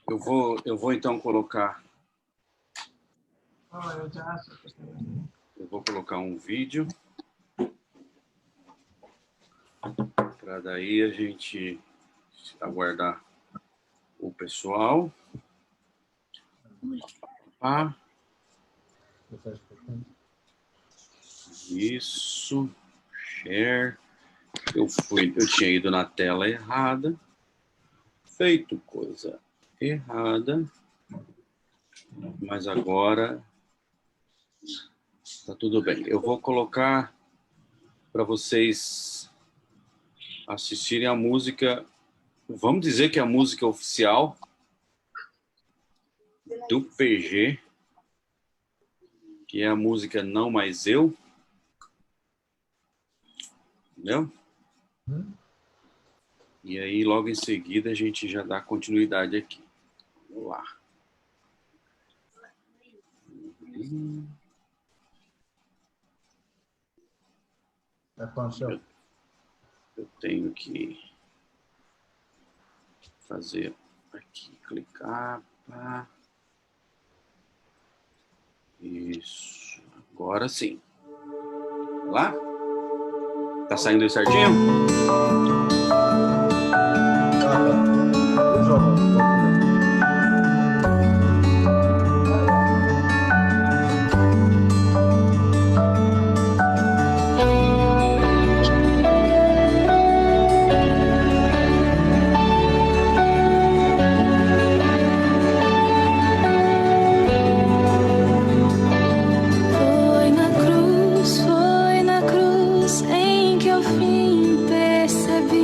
Eu vou então colocar. Eu vou colocar um vídeo para daí a gente aguardar o pessoal. Ah, isso. Share. Eu tinha ido na tela errada. Feito coisa errada. Mas agora tá tudo bem. Eu vou colocar para vocês assistirem a música. Vamos dizer que é a música oficial do PG, que é a música Não Mais Eu. Entendeu? E aí, logo em seguida, a gente já dá continuidade aqui. Vamos lá. Eu tenho que fazer aqui, clicar. Pá. Isso. Agora sim. Vamos lá? Tá saindo aí certinho? Foi na cruz em que ao fim percebi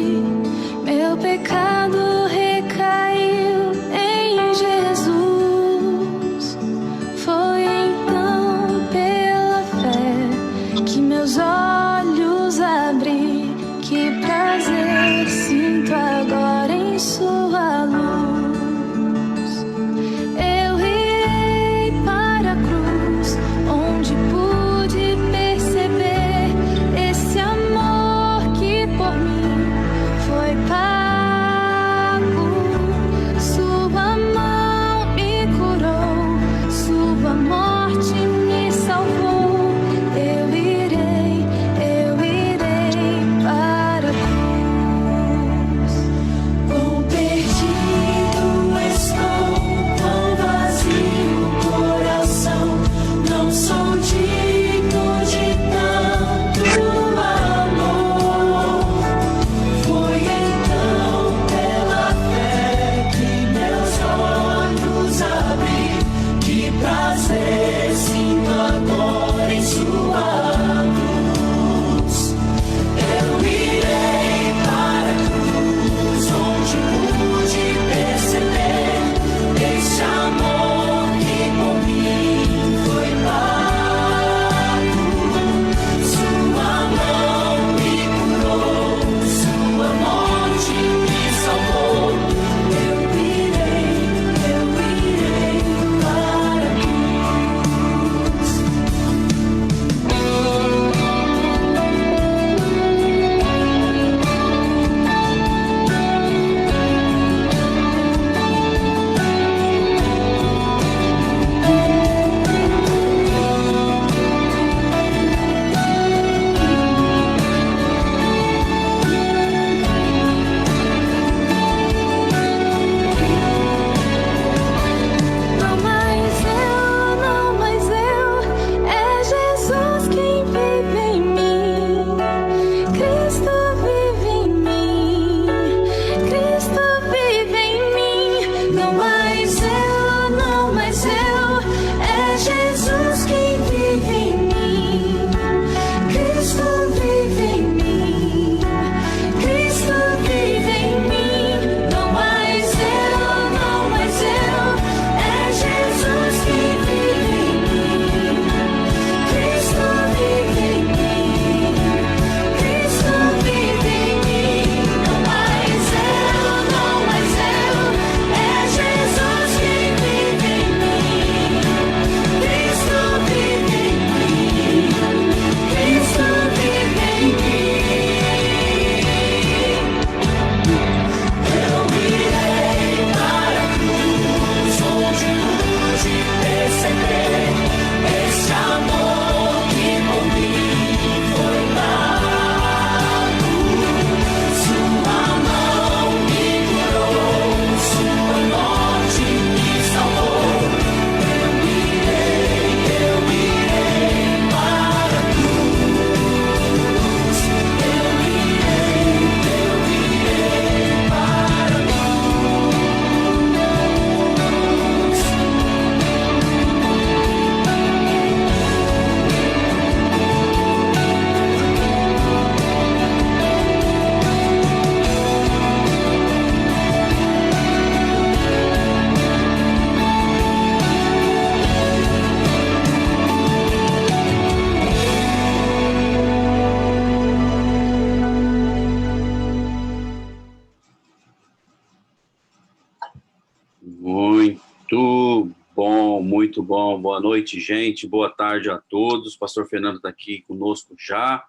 Muito bom. Boa noite, gente. Boa tarde a todos. O pastor Fernando está aqui conosco já.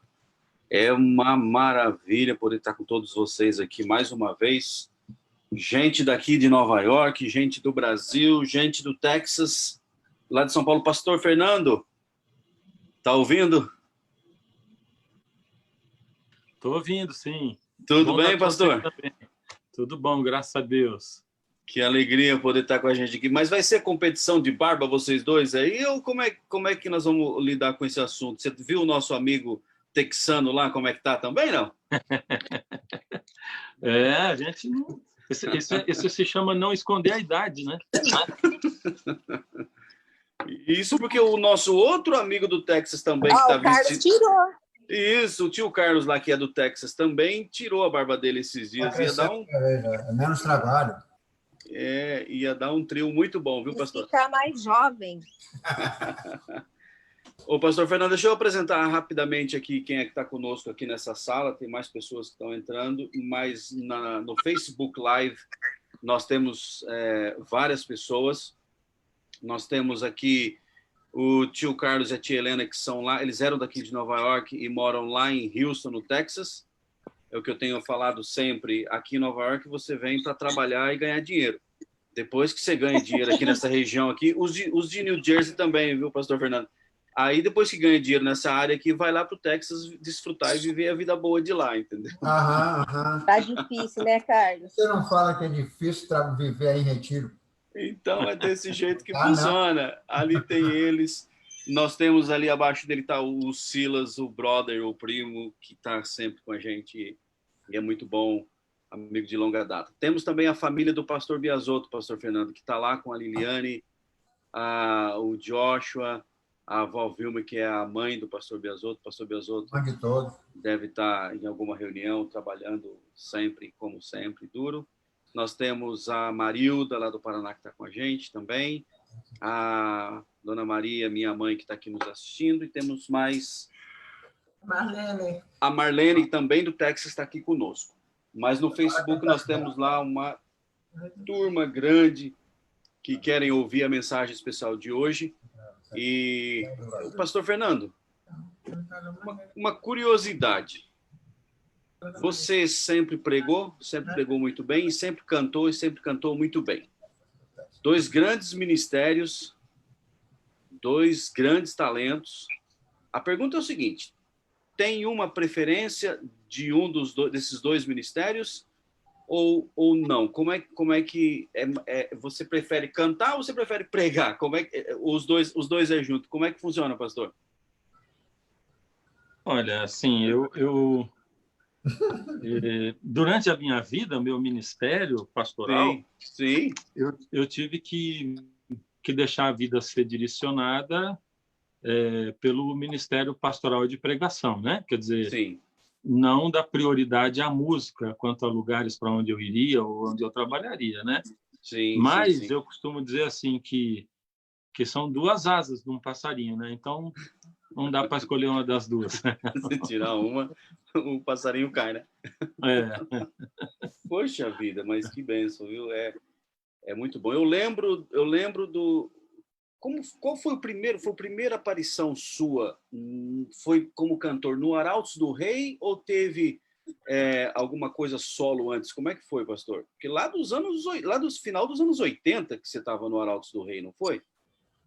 É uma maravilha poder estar com todos vocês aqui mais uma vez. Gente daqui de Nova York, gente do Brasil, gente do Texas, lá de São Paulo. Pastor Fernando, tá ouvindo? Estou ouvindo, sim. Tudo bem, pastor? Tudo bom, graças a Deus. Que alegria poder estar com a gente aqui. Mas vai ser competição de barba vocês dois aí? Ou como é que nós vamos lidar com esse assunto? Você viu o nosso amigo texano lá, como é que tá também, não? A gente não... Isso se chama não esconder a idade, né? Isso porque o nosso outro amigo do Texas também que tá o Carlos vestido... tirou. Isso, o tio Carlos lá, que é do Texas, também tirou a barba dele esses dias. Ia dar menos trabalho. Ia dar um trio muito bom, viu, pastor? Ficar mais jovem. Ô, pastor Fernando, deixa eu apresentar rapidamente aqui quem é que está conosco aqui nessa sala. Tem mais pessoas que estão entrando, mas no Facebook Live nós temos várias pessoas. Nós temos aqui o tio Carlos e a tia Helena, que são lá, eles eram daqui de Nova York e moram lá em Houston, no Texas. É o que eu tenho falado sempre, aqui em Nova York você vem para trabalhar e ganhar dinheiro. Depois que você ganha dinheiro aqui nessa região aqui, os de New Jersey também, viu, pastor Fernando? Aí depois que ganha dinheiro nessa área aqui, vai lá para o Texas desfrutar e viver a vida boa de lá, entendeu? Tá difícil, né, Carlos? Você não fala que é difícil viver aí em Retiro? Então é desse jeito que funciona. Não. Ali tem eles. Nós temos ali abaixo dele tá o Silas, o brother, o primo, que está sempre com a gente e é muito bom, amigo de longa data. Temos também a família do pastor Biasotto, pastor Fernando, que está lá com a Liliane, o Joshua, a avó Vilma, que é a mãe do pastor Biasotto. Pastor Biasotto deve estar em alguma reunião, trabalhando sempre, como sempre, duro. Nós temos a Marilda, lá do Paraná, que está com a gente também. A Dona Maria, minha mãe, que está aqui nos assistindo. E temos mais... Marlene. A Marlene, também do Texas, está aqui conosco. Mas no Facebook nós temos lá uma turma grande que querem ouvir a mensagem especial de hoje. E, pastor Fernando, uma curiosidade. Você sempre pregou muito bem, e sempre cantou muito bem. 2 grandes ministérios, 2 grandes talentos. A pergunta é o seguinte: tem uma preferência de desses 2 ministérios ou não? Como é que você prefere cantar ou você prefere pregar? Como é que os dois é junto? Como é que funciona, pastor? Olha, assim, durante a minha vida, meu ministério pastoral, sim. Eu tive que deixar a vida ser direcionada pelo Ministério Pastoral de Pregação, né? Quer dizer, sim. Não dar prioridade à música quanto a lugares para onde eu iria ou onde eu trabalharia, né? Sim, mas sim. Eu costumo dizer assim que são 2 asas de um passarinho, né? Então não dá para escolher uma das 2. Se tirar uma, o passarinho cai, né? Poxa vida, mas que bênção, viu? É muito bom. Eu lembro do... Qual foi a primeira aparição sua? Foi como cantor no Arautos do Rei ou teve alguma coisa solo antes? Como é que foi, pastor? Porque lá do final dos anos 80 que você estava no Arautos do Rei, não foi?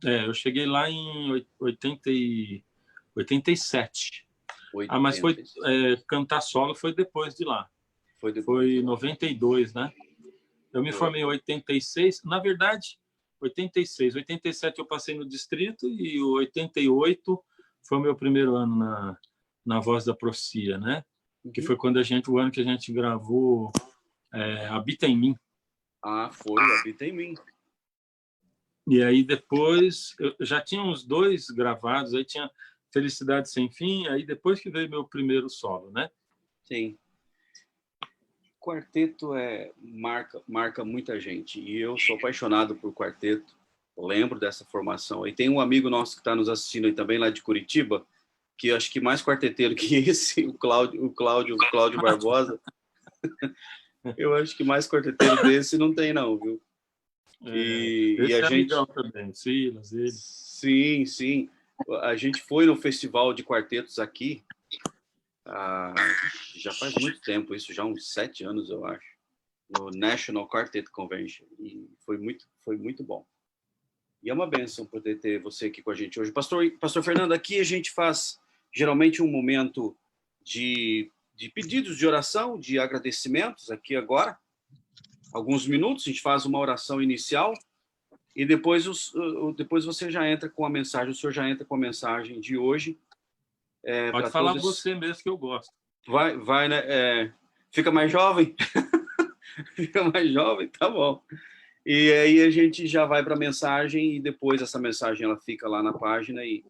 Eu cheguei lá em 87. Mas cantar solo foi depois de lá. Foi em 92, né? Eu me formei em 86. Na verdade, 86. 87 eu passei no distrito e o 88 foi o meu primeiro ano na Voz da Profecia, né? Que foi o ano que a gente gravou Habita em Mim. Foi Habita em Mim. E aí depois, eu já tinha uns 2 gravados, aí tinha Felicidade Sem Fim, aí depois que veio meu primeiro solo, né? Sim. Quarteto marca muita gente, e eu sou apaixonado por quarteto, lembro dessa formação. E tem um amigo nosso que está nos assistindo aí também, lá de Curitiba, que eu acho que mais quarteteiro que esse, o Cláudio Barbosa. Eu acho que mais quarteteiro desse não tem não, viu? E a gente também, Silas, ele. Sim, sim. A gente foi no festival de quartetos aqui, já faz muito tempo, isso já uns 7 anos, eu acho, no National Quartet Convention, e foi muito bom. E é uma bênção poder ter você aqui com a gente hoje. Pastor Fernando, aqui a gente faz geralmente um momento de pedidos de oração, de agradecimentos, aqui agora, alguns minutos, a gente faz uma oração inicial, e depois você já entra com a mensagem, o senhor já entra com a mensagem de hoje. Pode falar você mesmo, que eu gosto. Vai, né? Fica mais jovem? Fica mais jovem? Tá bom. E aí a gente já vai para a mensagem, e depois essa mensagem ela fica lá na página e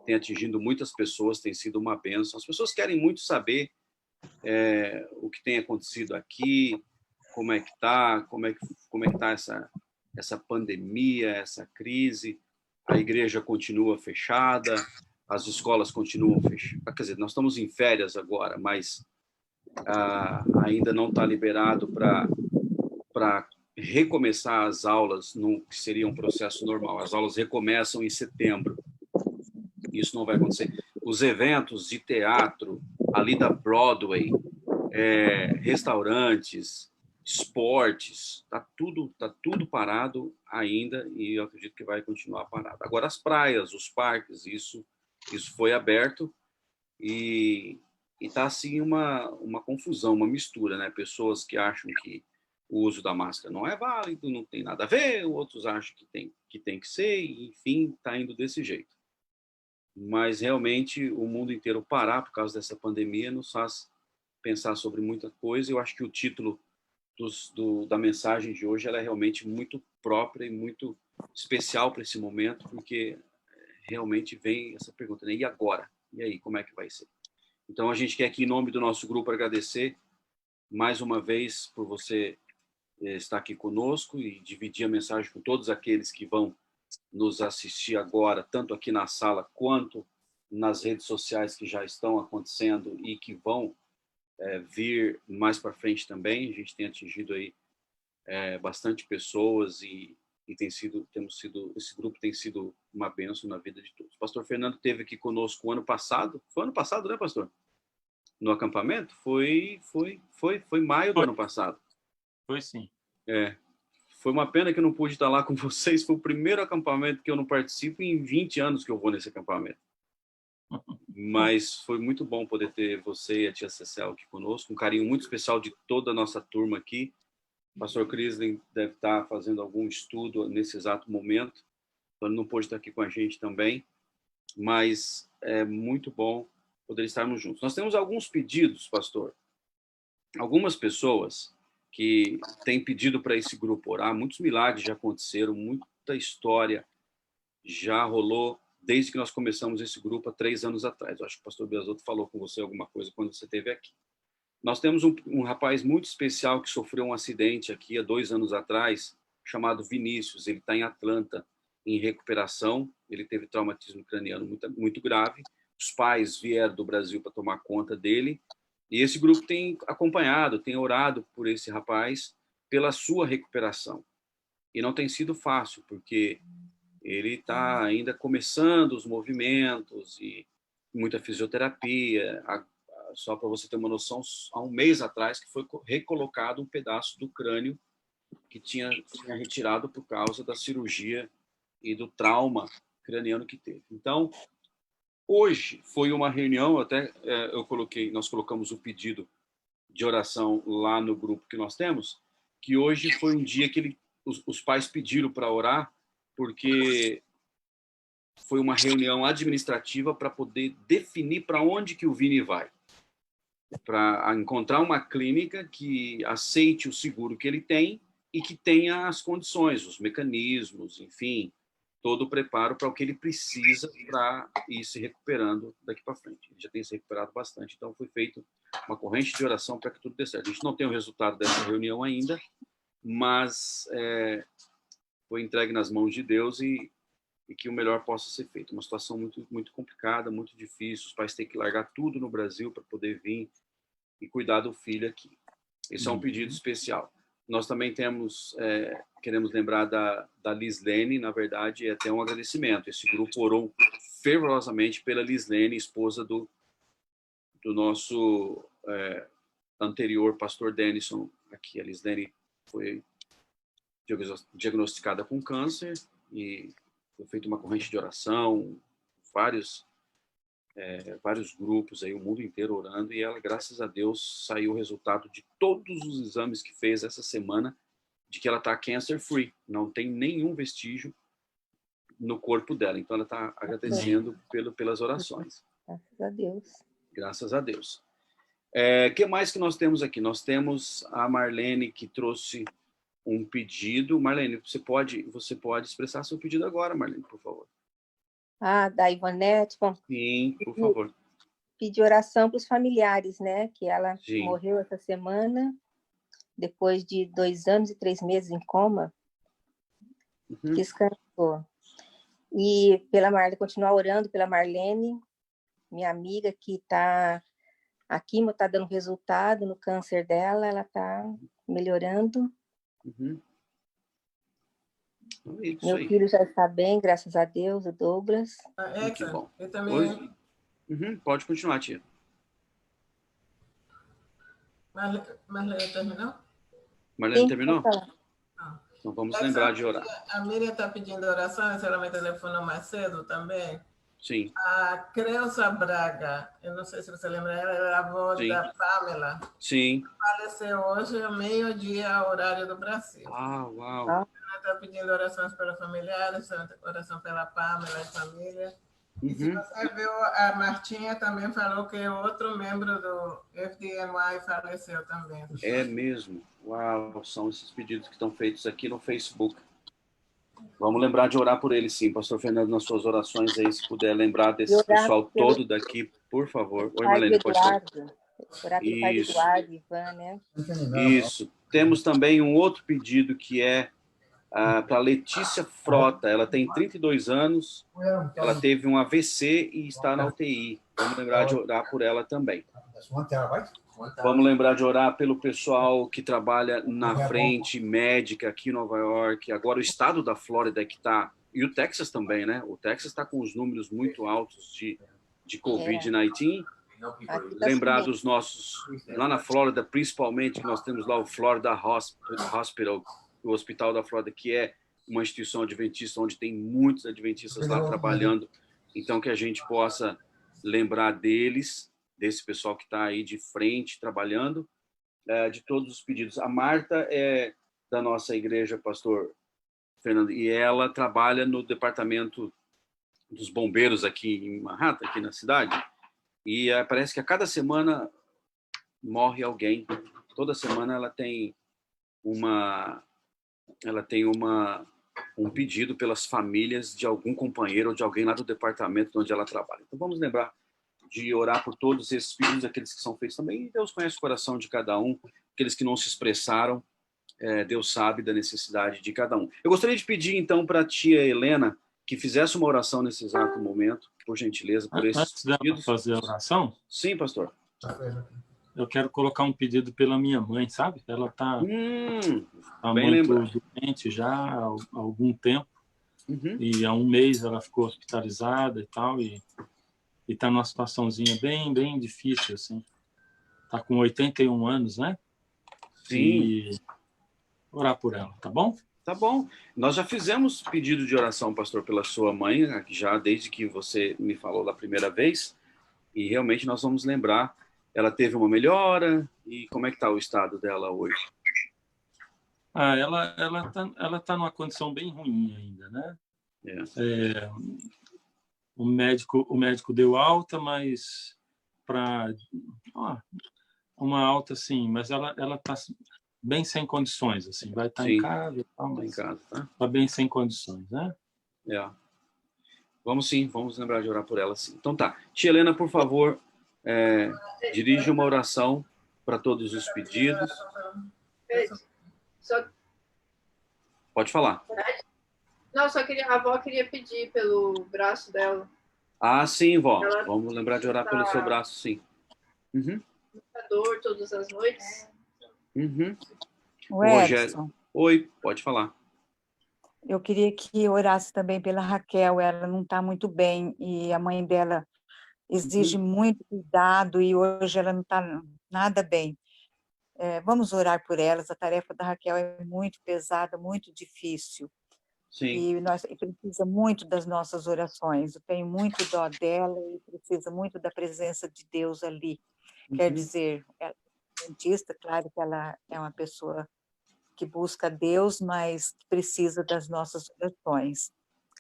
tem atingido muitas pessoas, tem sido uma bênção. As pessoas querem muito saber o que tem acontecido aqui, como é que está essa pandemia, essa crise. A igreja continua fechada, as escolas continuam fechadas. Quer dizer, nós estamos em férias agora, mas ainda não está liberado para recomeçar as aulas, no que seria um processo normal. As aulas recomeçam em setembro. Isso não vai acontecer. Os eventos de teatro, ali da Broadway, restaurantes, esportes, tá tudo parado ainda, e eu acredito que vai continuar parado. Agora, as praias, os parques, isso foi aberto, e tá assim uma confusão, uma mistura, né? Pessoas que acham que o uso da máscara não é válido, não tem nada a ver, outros acham que tem que ser, e, enfim, tá indo desse jeito. Mas realmente o mundo inteiro parar por causa dessa pandemia nos faz pensar sobre muita coisa. Eu acho que o título da mensagem de hoje ela é realmente muito própria e muito especial para esse momento, porque realmente vem essa pergunta, né? E agora? E aí, como é que vai ser? Então, a gente quer aqui, em nome do nosso grupo, agradecer mais uma vez por você estar aqui conosco e dividir a mensagem com todos aqueles que vão nos assistir agora, tanto aqui na sala quanto nas redes sociais que já estão acontecendo e que vão vir mais para frente também. A gente tem atingido aí bastante pessoas e esse grupo tem sido uma bênção na vida de todos. O pastor Fernando esteve aqui conosco ano passado. Foi ano passado, né, pastor? No acampamento? Foi maio do ano passado. Foi sim. Foi uma pena que eu não pude estar lá com vocês. Foi o primeiro acampamento que eu não participo em 20 anos que eu vou nesse acampamento. Mas foi muito bom poder ter você e a tia Cecel aqui conosco. Um carinho muito especial de toda a nossa turma aqui. O pastor Crislin deve estar fazendo algum estudo nesse exato momento. Então, ele não pôde estar aqui com a gente também. Mas é muito bom poder estarmos juntos. Nós temos alguns pedidos, pastor. Algumas pessoas que têm pedido para esse grupo orar. Muitos milagres já aconteceram, muita história já rolou desde que nós começamos esse grupo há 3 anos atrás. Eu acho que o pastor Beazotto falou com você alguma coisa quando você esteve aqui. Nós temos um rapaz muito especial que sofreu um acidente aqui há 2 anos atrás, chamado Vinícius. Ele está em Atlanta, em recuperação. Ele teve traumatismo craniano muito grave. Os pais vieram do Brasil para tomar conta dele. E esse grupo tem acompanhado, tem orado por esse rapaz, pela sua recuperação. E não tem sido fácil, porque ele está ainda começando os movimentos e muita fisioterapia. Só para você ter uma noção, há um mês atrás que foi recolocado um pedaço do crânio que tinha retirado por causa da cirurgia e do trauma craniano que teve. Então, hoje foi uma reunião, até nós colocamos o pedido de oração lá no grupo que nós temos, que hoje foi um dia que os pais pediram para orar, porque foi uma reunião administrativa para poder definir para onde que o Vini vai, para encontrar uma clínica que aceite o seguro que ele tem e que tenha as condições, os mecanismos, enfim, todo o preparo para o que ele precisa para ir se recuperando daqui para frente. Ele já tem se recuperado bastante, então foi feita uma corrente de oração para que tudo dê certo. A gente não tem o resultado dessa reunião ainda, mas foi entregue nas mãos de Deus e que o melhor possa ser feito. Uma situação muito, muito complicada, muito difícil. Os pais têm que largar tudo no Brasil para poder vir e cuidar do filho aqui. Esse é um pedido especial. nós também temos, queremos lembrar da Lislene, na verdade, é até um agradecimento. Esse grupo orou fervorosamente pela Lislene, esposa do nosso anterior pastor Denison. Aqui, a Lislene foi diagnosticada com câncer e foi feita uma corrente de oração, vários grupos aí, o mundo inteiro orando, e ela, graças a Deus, saiu o resultado de todos os exames que fez essa semana, de que ela está cancer free, não tem nenhum vestígio no corpo dela. Então, ela está agradecendo pelas orações. Graças a Deus. Graças a Deus. Que mais que nós temos aqui? Nós temos a Marlene, que trouxe um pedido. Marlene, você pode expressar seu pedido agora, Marlene, por favor. Da Ivonete. Bom, sim, por favor. Pedir oração para os familiares, né? Que ela sim. morreu essa semana, depois de 2 anos e 3 meses em coma. Descansou. E continuar orando pela Marlene, minha amiga, que a quimio está dando resultado no câncer dela, ela está melhorando. Meu filho já está bem, graças a Deus, o Douglas. Que bom. Eu também... Pode continuar, tia. Marlene terminou? Marlene terminou? Então vamos lembrar de orar. A Miriam está pedindo oração, ela me telefonou mais cedo também. Sim. A Creuza Braga, eu não sei se você lembra, ela era a avó sim. da Pamela. Sim. Faleceu hoje, ao meio-dia, horário do Brasil. Uau. Ela está pedindo orações pelos familiares, oração pela Pamela e família. E se você viu, a Martinha também falou que outro membro do FDNY faleceu também. É mesmo? Uau, são esses pedidos que estão feitos aqui no Facebook. Vamos lembrar de orar por eles, sim. Pastor Fernando, nas suas orações aí, se puder lembrar desse pessoal todo daqui, por favor. Oi, Marlene, pode falar. Orar pelo pai do Eduardo, Ivan, né? Isso. Temos também um outro pedido que é para Letícia Frota. Ela tem 32 anos, ela teve um AVC e está na UTI. Vamos lembrar de orar por ela também. Vamos lembrar de orar pelo pessoal que trabalha na frente médica aqui em Nova York. Agora o estado da Flórida que está... E o Texas também, né? O Texas está com os números muito altos de Covid-19. Lembrar dos nossos... Lá na Flórida, principalmente, que nós temos lá o Florida Hospital, o Hospital da Flórida, que é uma instituição adventista, onde tem muitos adventistas lá trabalhando. Então, que a gente possa lembrar deles, desse pessoal que está aí de frente, trabalhando, de todos os pedidos. A Marta é da nossa igreja, pastor Fernando, e ela trabalha no departamento dos bombeiros aqui em Manhattan, aqui na cidade, e parece que a cada semana morre alguém. Toda semana ela tem um pedido pelas famílias de algum companheiro ou de alguém lá do departamento onde ela trabalha. Então vamos lembrar de orar por todos esses pedidos, aqueles que são feitos também. E Deus conhece o coração de cada um, aqueles que não se expressaram, Deus sabe da necessidade de cada um. Eu gostaria de pedir, então, para a tia Helena que fizesse uma oração nesse exato momento, por gentileza, por esses pedidos. Antes fazer a oração? Sim, pastor. Eu quero colocar um pedido pela minha mãe, sabe? Ela está muito doente já há algum tempo. E há um mês ela ficou hospitalizada e tal, e está numa situaçãozinha bem difícil, assim. Está com 81 anos, né? Sim. E orar por ela, tá bom? Tá bom. Nós já fizemos pedido de oração, pastor, pela sua mãe, já desde que você me falou da primeira vez, e realmente nós vamos lembrar. Ela teve uma melhora, e como é que está o estado dela hoje? Ela tá numa condição bem ruim ainda, né? O médico deu alta, mas para uma alta, sim, mas ela está bem sem condições, assim, vai estar em casa, mas está bem sem condições, né? Vamos lembrar de orar por ela, sim. Então tá, tia Helena, por favor, dirige uma oração para todos os pedidos. Pode falar. Não, a avó queria pedir pelo braço dela. Sim, vó. Vamos lembrar de orar pelo seu braço, sim. Muita dor todas as noites. O Edson, oi, pode falar. eu queria que orasse também pela Raquel, ela não está muito bem e a mãe dela exige muito cuidado e hoje ela não está nada bem. Vamos orar por elas, a tarefa da Raquel é muito pesada, muito difícil. Sim. E precisa muito das nossas orações. Eu tenho muito dó dela e precisa muito da presença de Deus ali. Quer dizer, ela é dentista, claro que ela é uma pessoa que busca Deus, mas precisa das nossas orações.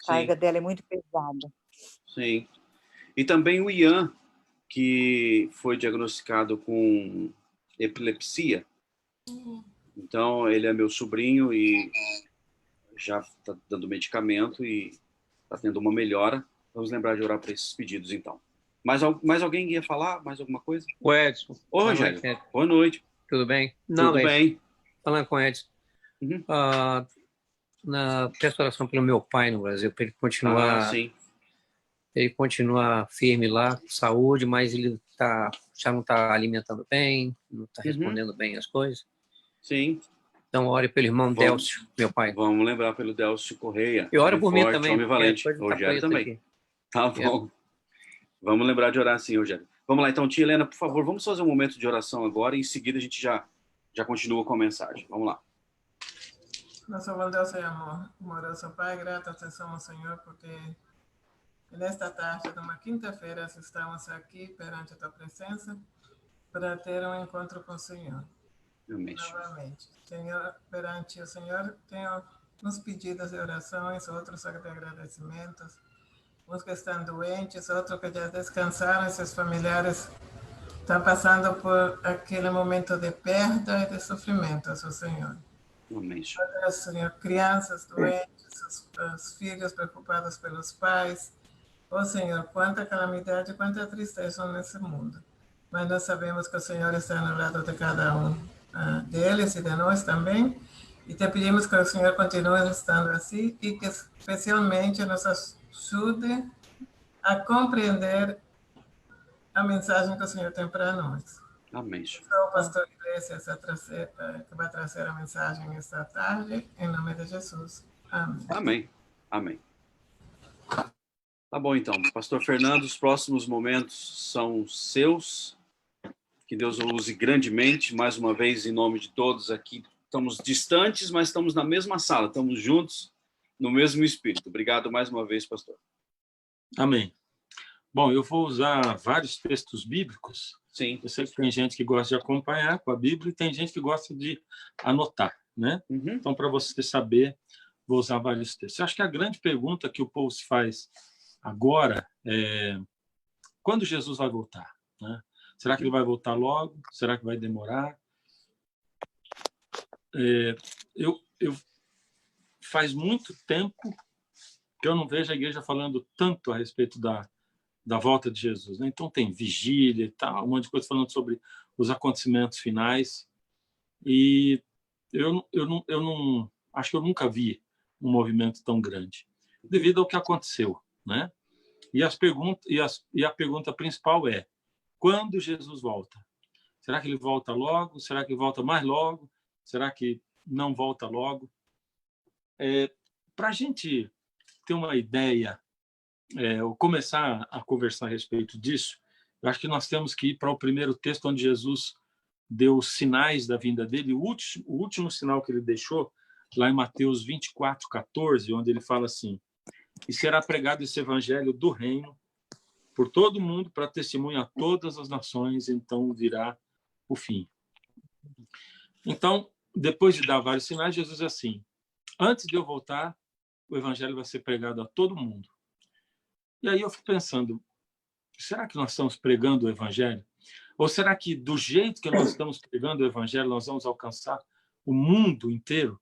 A carga dela é muito pesada. Sim. E também o Ian, que foi diagnosticado com epilepsia. Então, ele é meu sobrinho e já está dando medicamento e está tendo uma melhora. Vamos lembrar de orar para esses pedidos, então. Mais alguém ia falar? Mais alguma coisa? O Edson. Ô, Rogério. Boa noite. Tudo bem? Não, tudo bem. Falando com o Edson. Peço oração pelo meu pai no Brasil, para ele continuar... ele continua firme lá, saúde, mas ele já não está alimentando bem, não está respondendo bem as coisas. Sim. Então, ore pelo irmão Délcio, meu pai. Vamos lembrar pelo Délcio Correia. E ora por mim também. Homem valente. Rogério também. Aqui. Tá bom. Vamos lembrar de orar sim, Rogério. Vamos lá, então, tia Helena, por favor, vamos fazer um momento de oração agora e em seguida a gente já continua com a mensagem. Vamos lá. Nosso bom Deus e amoroso Pai, grato te somos, Senhor, porque nesta tarde de uma quinta-feira estamos aqui perante a tua presença para ter um encontro com o Senhor. Amém. Novamente. Senhor, perante o Senhor, tenho uns pedidos de orações, outros de agradecimentos, uns que estão doentes, outros que já descansaram, seus familiares estão passando por aquele momento de perda e de sofrimento, ao Senhor. Amém. Senhor, crianças doentes, os filhos preocupados pelos pais. Senhor, quanta calamidade, quanta tristeza nesse mundo. Mas nós sabemos que o Senhor está no lado de cada um deles e de nós também. E te pedimos que o Senhor continue estando assim e que especialmente nos ajude a compreender a mensagem que o Senhor tem para nós. Amém. Sou o pastor Iglesias que vai trazer a mensagem esta tarde, em nome de Jesus. Amém. Amém. Amém. Tá bom, então. Pastor Fernando, os próximos momentos são seus. Que Deus o use grandemente. Mais uma vez, em nome de todos aqui. Estamos distantes, mas estamos na mesma sala. Estamos juntos, no mesmo espírito. Obrigado mais uma vez, pastor. Amém. Bom, eu vou usar vários textos bíblicos. Sim. Eu sei que tem gente que gosta de acompanhar com a Bíblia e tem gente que gosta de anotar, né? Então, para você saber, vou usar vários textos. Eu acho que a grande pergunta que o povo se faz agora é: quando Jesus vai voltar? Né? Será que ele vai voltar logo? Será que vai demorar? Faz muito tempo que eu não vejo a igreja falando tanto a respeito da volta de Jesus, né? Então tem vigília e tal, um monte de coisa falando sobre os acontecimentos finais. E eu não acho que eu nunca vi um movimento tão grande devido ao que aconteceu, né? E a pergunta principal é: quando Jesus volta? Será que ele volta logo? Será que volta mais logo? Será que não volta logo? Para a gente ter uma ideia, ou começar a conversar a respeito disso, eu acho que nós temos que ir para o primeiro texto onde Jesus deu os sinais da vinda dele. O último sinal que ele deixou, lá em Mateus 24:14, onde ele fala assim: e será pregado esse evangelho do reino por todo mundo para testemunhar a todas as nações, então virá o fim. Então, depois de dar vários sinais, Jesus diz assim: antes de eu voltar, o evangelho vai ser pregado a todo mundo. E aí eu fico pensando, será que nós estamos pregando o evangelho? Ou será que do jeito que nós estamos pregando o evangelho, nós vamos alcançar o mundo inteiro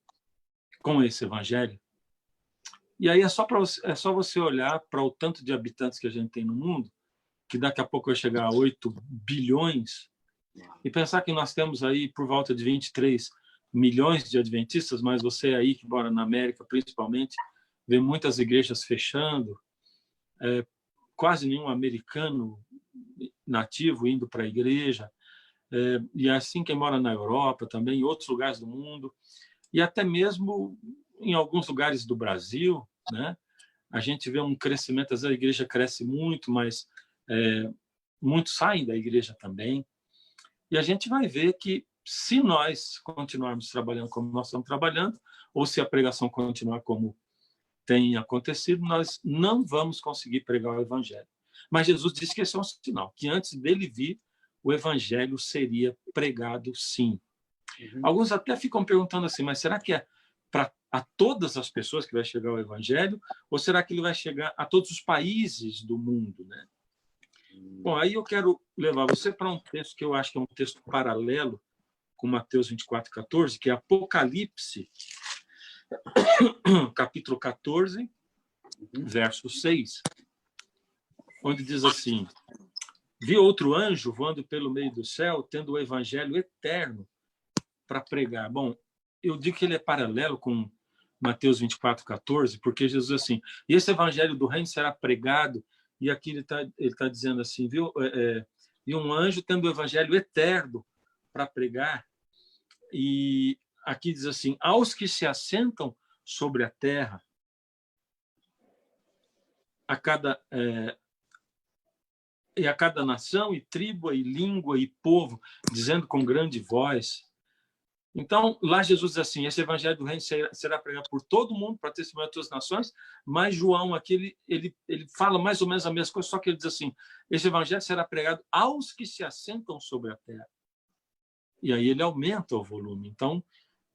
com esse evangelho? E aí é só você olhar para o tanto de habitantes que a gente tem no mundo, que daqui a pouco vai chegar a 8 bilhões, e pensar que nós temos aí por volta de 23 milhões de adventistas, mas você aí que mora na América, principalmente, vê muitas igrejas fechando, quase nenhum americano nativo indo para a igreja, e assim quem mora na Europa também, em outros lugares do mundo, e até mesmo em alguns lugares do Brasil, né? A gente vê um crescimento, às vezes a igreja cresce muito, mas muitos saem da igreja também. E a gente vai ver que, se nós continuarmos trabalhando como nós estamos trabalhando, ou se a pregação continuar como tem acontecido, nós não vamos conseguir pregar o evangelho. Mas Jesus disse que esse é um sinal, que antes dele vir, o evangelho seria pregado sim. Alguns até ficam perguntando assim, mas será que é para a todas as pessoas que vai chegar o evangelho, ou será que ele vai chegar a todos os países do mundo, né? Bom, aí eu quero levar você para um texto que eu acho que é um texto paralelo com Mateus 24:14, que é Apocalipse, capítulo 14, verso 6, onde diz assim: vi outro anjo voando pelo meio do céu, tendo o evangelho eterno para pregar. Bom, eu digo que ele é paralelo com Mateus 24:14, porque Jesus diz assim, e esse evangelho do reino será pregado, e aqui ele tá dizendo assim, viu? E um anjo tendo o evangelho eterno para pregar, e aqui diz assim, aos que se assentam sobre a terra, a cada nação, e tribo, e língua, e povo, dizendo com grande voz. Então, lá Jesus diz assim, esse evangelho do reino será pregado por todo mundo, para testemunhar a todas as nações, mas João aqui, ele fala mais ou menos a mesma coisa, só que ele diz assim, esse evangelho será pregado aos que se assentam sobre a terra. E aí ele aumenta o volume. Então,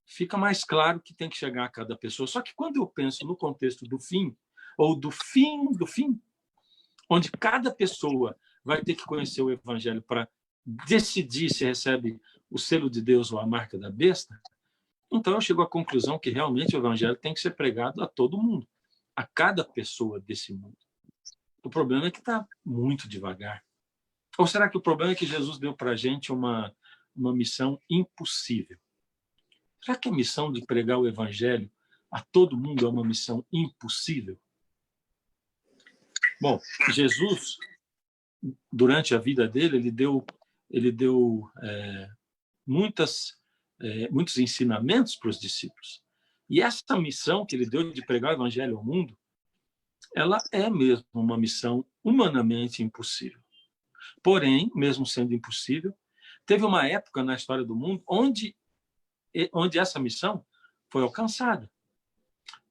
fica mais claro que tem que chegar a cada pessoa. Só que quando eu penso no contexto do fim, ou do fim, onde cada pessoa vai ter que conhecer o evangelho para decidir se recebe o selo de Deus ou a marca da besta, então eu chego à conclusão que realmente o evangelho tem que ser pregado a todo mundo, a cada pessoa desse mundo. O problema é que está muito devagar. Ou será que o problema é que Jesus deu para a gente uma missão impossível? Será que a missão de pregar o evangelho a todo mundo é uma missão impossível? Bom, Jesus, durante a vida dele, ele deu muitos ensinamentos para os discípulos. E essa missão que ele deu de pregar o evangelho ao mundo, ela é mesmo uma missão humanamente impossível. Porém, mesmo sendo impossível, teve uma época na história do mundo onde essa missão foi alcançada.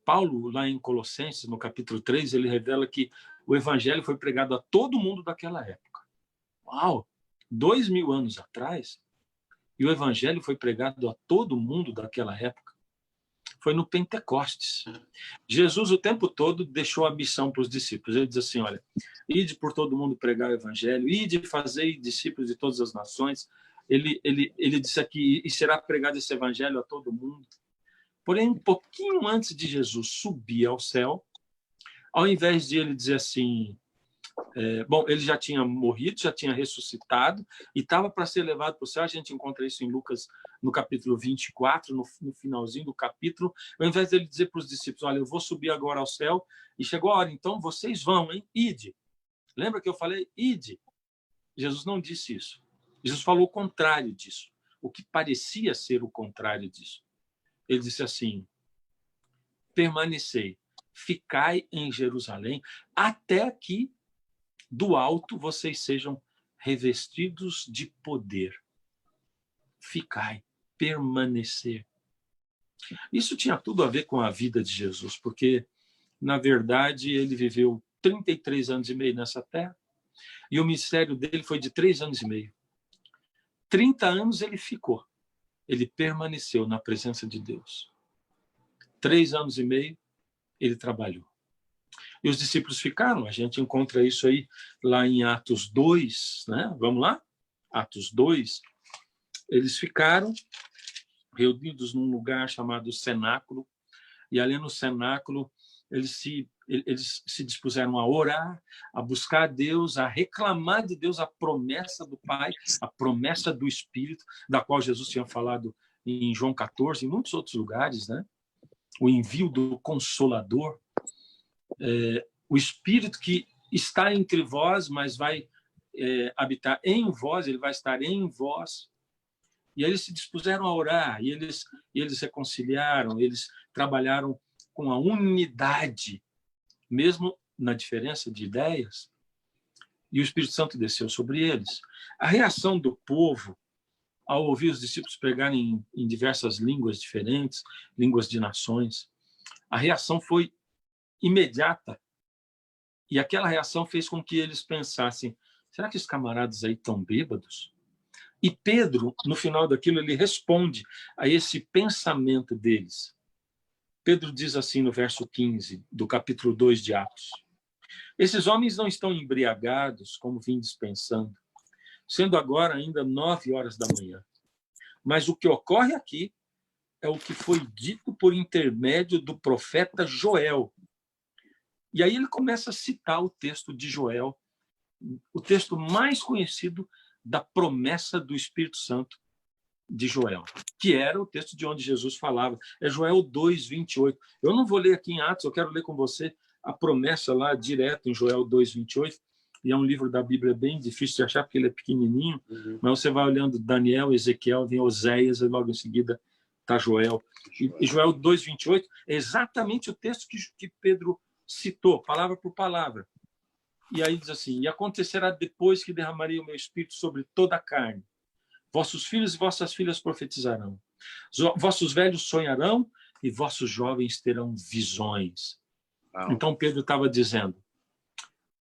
Paulo, lá em Colossenses, no capítulo 3, ele revela que o evangelho foi pregado a todo mundo daquela época. Uau! 2000 anos atrás, e o evangelho foi pregado a todo mundo daquela época. Foi no Pentecostes. Jesus, o tempo todo, deixou a missão para os discípulos. Ele diz assim, olha, ide por todo mundo pregar o evangelho, ide fazer discípulos de todas as nações. Ele disse aqui, e será pregado esse evangelho a todo mundo. Porém, um pouquinho antes de Jesus subir ao céu, ao invés de ele dizer assim, bom, ele já tinha morrido, já tinha ressuscitado e estava para ser levado para o céu. A gente encontra isso em Lucas, no capítulo 24, no finalzinho do capítulo. Ao invés dele dizer para os discípulos, olha, eu vou subir agora ao céu, e chegou a hora, então vocês vão, hein? Ide. Lembra que eu falei? Ide. Jesus não disse isso. Jesus falou o contrário disso, o que parecia ser o contrário disso. Ele disse assim, permanecei, ficai em Jerusalém, até que do alto vocês sejam revestidos de poder. Ficai, permanecer. Isso tinha tudo a ver com a vida de Jesus, porque, na verdade, ele viveu 33 anos e meio nessa terra, e o ministério dele foi de 3 anos e meio. 30 anos ele ficou. Ele permaneceu na presença de Deus. 3 anos e meio ele trabalhou. E os discípulos ficaram. A gente encontra isso aí lá em Atos 2, né? Vamos lá? Atos 2. Eles ficaram reunidos num lugar chamado Cenáculo, e ali no Cenáculo eles se dispuseram a orar, a buscar a Deus, a reclamar de Deus a promessa do Pai, a promessa do Espírito, da qual Jesus tinha falado em João 14, em muitos outros lugares, né? O envio do Consolador, o Espírito que está entre vós, mas vai habitar em vós, ele vai estar em vós. E aí eles se dispuseram a orar, e eles reconciliaram, eles trabalharam com a unidade, mesmo na diferença de ideias, e o Espírito Santo desceu sobre eles. A reação do povo, ao ouvir os discípulos pregarem em diversas línguas diferentes, línguas de nações, a reação foi imediata. E aquela reação fez com que eles pensassem, será que os camaradas aí estão bêbados? E Pedro, no final daquilo, ele responde a esse pensamento deles. Pedro diz assim no verso 15 do capítulo 2 de Atos: esses homens não estão embriagados, como vim dispensando, sendo agora ainda 9h da manhã. Mas o que ocorre aqui é o que foi dito por intermédio do profeta Joel. E aí ele começa a citar o texto de Joel, o texto mais conhecido da promessa do Espírito Santo de Joel, que era o texto de onde Jesus falava. É Joel 2:28. Eu não vou ler aqui em Atos, eu quero ler com você a promessa lá direto em Joel 2:28. E é um livro da Bíblia bem difícil de achar, porque ele é pequenininho, mas você vai olhando Daniel, Ezequiel, vem Oséias, e logo em seguida está Joel. E Joel 2:28 é exatamente o texto que Pedro citou, palavra por palavra. E aí diz assim: e acontecerá depois que derramarei o meu espírito sobre toda a carne. Vossos filhos e vossas filhas profetizarão. Vossos velhos sonharão e vossos jovens terão visões. Então Pedro estava dizendo,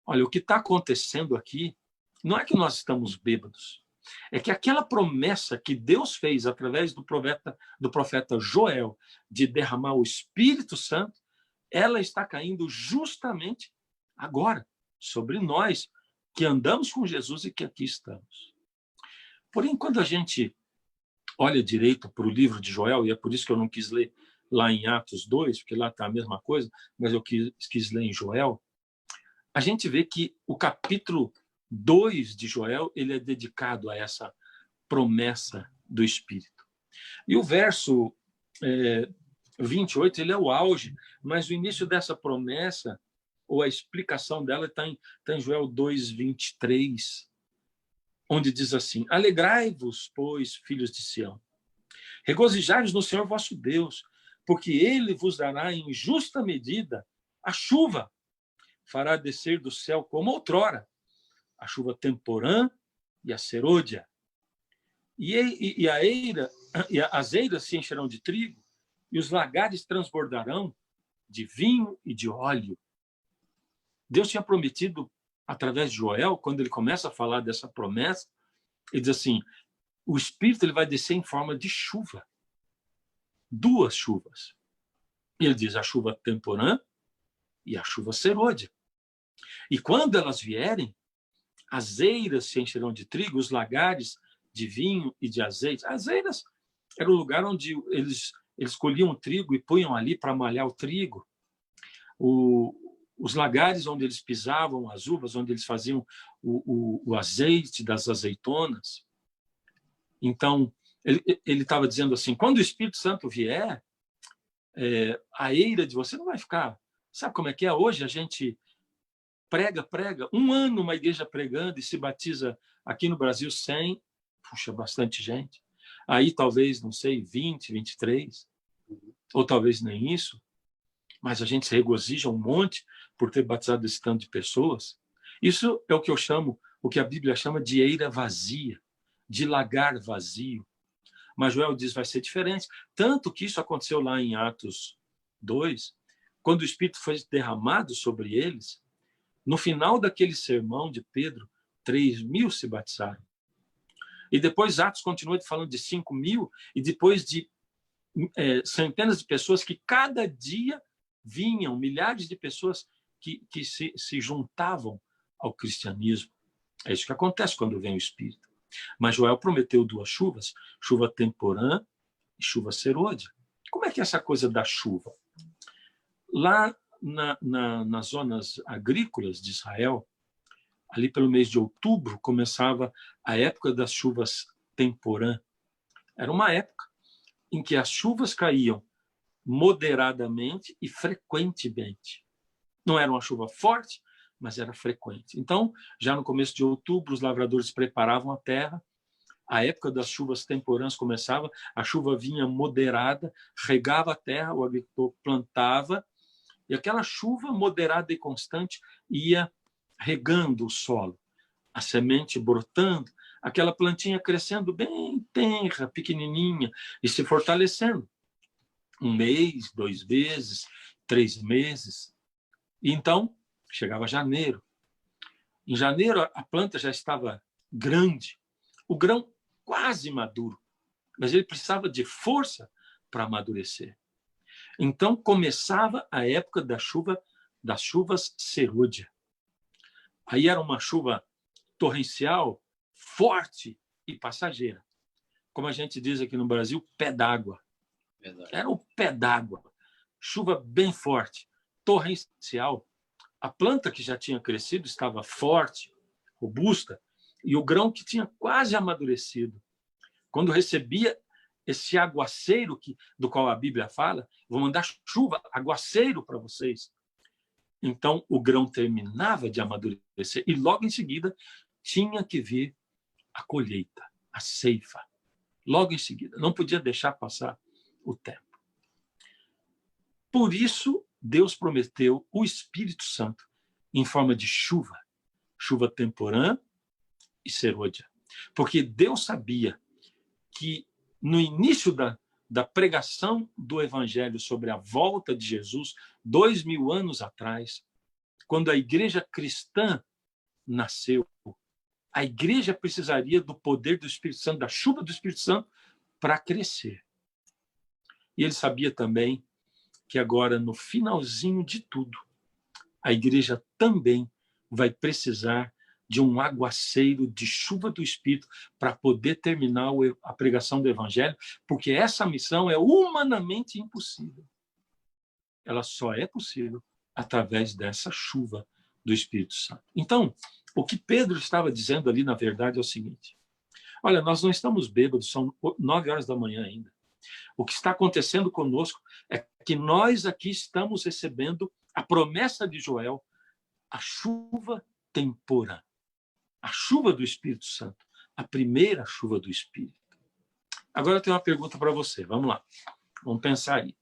olha, o que está acontecendo aqui não é que nós estamos bêbados. É que aquela promessa que Deus fez através do profeta Joel de derramar o Espírito Santo, ela está caindo justamente agora sobre nós que andamos com Jesus e que aqui estamos. Porém, quando a gente olha direito para o livro de Joel, e é por isso que eu não quis ler lá em Atos 2, porque lá está a mesma coisa, mas eu quis ler em Joel, a gente vê que o capítulo 2 de Joel ele é dedicado a essa promessa do Espírito. E o verso 28 ele é o auge, mas o início dessa promessa, ou a explicação dela, está em Joel 2:23, onde diz assim: alegrai-vos, pois, filhos de Sião, regozijai-vos no Senhor vosso Deus, porque ele vos dará em justa medida a chuva, fará descer do céu como outrora, a chuva temporã e a serôdia. E as eiras se encherão de trigo, e os lagares transbordarão de vinho e de óleo. Deus tinha prometido, através de Joel, quando ele começa a falar dessa promessa, ele diz assim, o Espírito ele vai descer em forma de chuva. 2 chuvas. Ele diz a chuva temporã e a chuva serôdia. E quando elas vierem, as eiras se encherão de trigo, os lagares de vinho e de azeite. As eiras era o lugar onde eles colhiam o trigo e punham ali para malhar o trigo. Os lagares onde eles pisavam as uvas, onde eles faziam o azeite das azeitonas. Então, ele estava dizendo assim, quando o Espírito Santo vier, a eira de você não vai ficar... Sabe como é que é? Hoje a gente prega, 1 ano uma igreja pregando e se batiza aqui no Brasil 100, puxa, bastante gente. Aí talvez, não sei, 20, 23, ou talvez nem isso, mas a gente se regozija um monte por ter batizado esse tanto de pessoas. Isso é o que eu chamo, o que a Bíblia chama de eira vazia, de lagar vazio. Mas Joel diz vai ser diferente. Tanto que isso aconteceu lá em Atos 2, quando o Espírito foi derramado sobre eles, no final daquele sermão de Pedro, 3.000 se batizaram. E depois Atos continua falando de 5.000, e depois de centenas de pessoas que cada dia vinham, milhares de pessoas que se juntavam ao cristianismo. É isso que acontece quando vem o Espírito. Mas Joel prometeu 2 chuvas, chuva temporã e chuva serôdia. Como é que é essa coisa da chuva? Lá nas zonas agrícolas de Israel, ali pelo mês de outubro, começava a época das chuvas temporã. Era uma época em que as chuvas caíam moderadamente e frequentemente. Não era uma chuva forte, mas era frequente. Então, já no começo de outubro, os lavradores preparavam a terra, a época das chuvas temporãs começava, a chuva vinha moderada, regava a terra, o agricultor plantava, e aquela chuva moderada e constante ia regando o solo, a semente brotando, aquela plantinha crescendo bem tenra, pequenininha, e se fortalecendo. 1 mês, 2 meses, 3 meses. E então, chegava janeiro. Em janeiro, a planta já estava grande, o grão quase maduro, mas ele precisava de força para amadurecer. Então, começava a época das chuvas serôdia. Aí era uma chuva torrencial, forte e passageira. Como a gente diz aqui no Brasil, pé d'água. Era o pé d'água. Chuva bem forte, torrencial. A planta que já tinha crescido estava forte, robusta, e o grão que tinha quase amadurecido. Quando recebia esse aguaceiro do qual a Bíblia fala, vou mandar chuva, aguaceiro para vocês. Então, o grão terminava de amadurecer e logo em seguida tinha que vir a colheita, a ceifa. Logo em seguida, não podia deixar passar o tempo. Por isso, Deus prometeu o Espírito Santo em forma de chuva, chuva temporã e serôdia. Porque Deus sabia que no início da pregação do Evangelho sobre a volta de Jesus, 2000 anos atrás, quando a igreja cristã nasceu, a igreja precisaria do poder do Espírito Santo, da chuva do Espírito Santo, para crescer. E ele sabia também que agora, no finalzinho de tudo, a igreja também vai precisar de um aguaceiro de chuva do Espírito para poder terminar a pregação do Evangelho, porque essa missão é humanamente impossível. Ela só é possível através dessa chuva do Espírito Santo. Então, o que Pedro estava dizendo ali, na verdade, é o seguinte: olha, nós não estamos bêbados, são 9 horas da manhã ainda. O que está acontecendo conosco é que nós aqui estamos recebendo a promessa de Joel, a chuva temporã, a chuva do Espírito Santo, a primeira chuva do Espírito. Agora eu tenho uma pergunta para você, vamos lá, vamos pensar aí.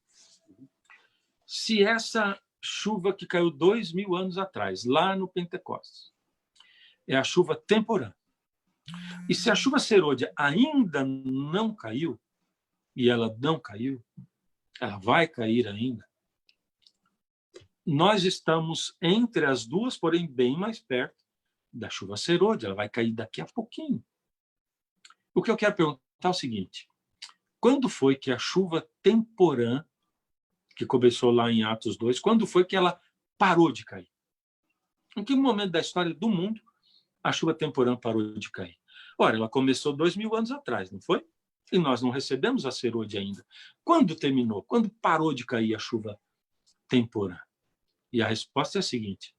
Se essa chuva que caiu 2000 anos atrás, lá no Pentecostes, é a chuva temporã, e se a chuva serôdia ainda não caiu, e ela não caiu, ela vai cair ainda, nós estamos entre as duas, porém bem mais perto da chuva serôdia, ela vai cair daqui a pouquinho. O que eu quero perguntar é o seguinte: quando foi que a chuva temporã, que começou lá em Atos 2, quando foi que ela parou de cair? Em que momento da história do mundo a chuva temporã parou de cair? Ora, ela começou 2000 anos atrás, não foi? E nós não recebemos a serôdia ainda. Quando terminou? Quando parou de cair a chuva temporã? E a resposta é a seguinte: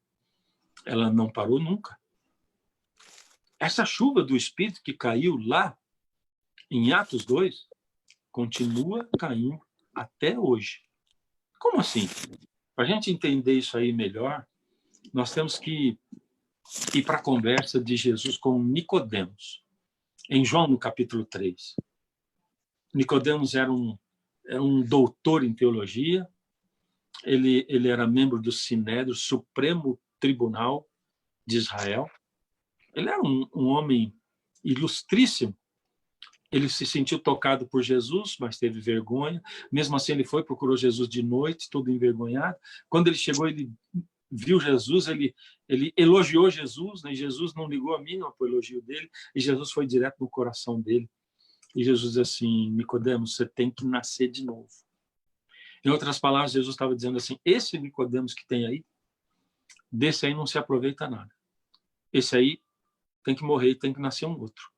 ela não parou nunca. Essa chuva do Espírito que caiu lá em Atos 2 continua caindo até hoje. Como assim? Para a gente entender isso aí melhor, nós temos que ir para a conversa de Jesus com Nicodemos, em João, no capítulo 3. Nicodemos era um doutor em teologia, ele era membro do Sinédrio, Supremo Tribunal de Israel. Ele era um homem ilustríssimo. Ele se sentiu tocado por Jesus, mas teve vergonha. Mesmo assim, ele foi, procurou Jesus de noite, todo envergonhado. Quando ele chegou, ele viu Jesus, ele elogiou Jesus, né? Jesus não ligou a mínima para o elogio dele, e Jesus foi direto no coração dele. E Jesus disse assim: Nicodemos, você tem que nascer de novo. Em outras palavras, Jesus estava dizendo assim: esse Nicodemos que tem aí, desse aí não se aproveita nada. Esse aí tem que morrer e tem que nascer um outro.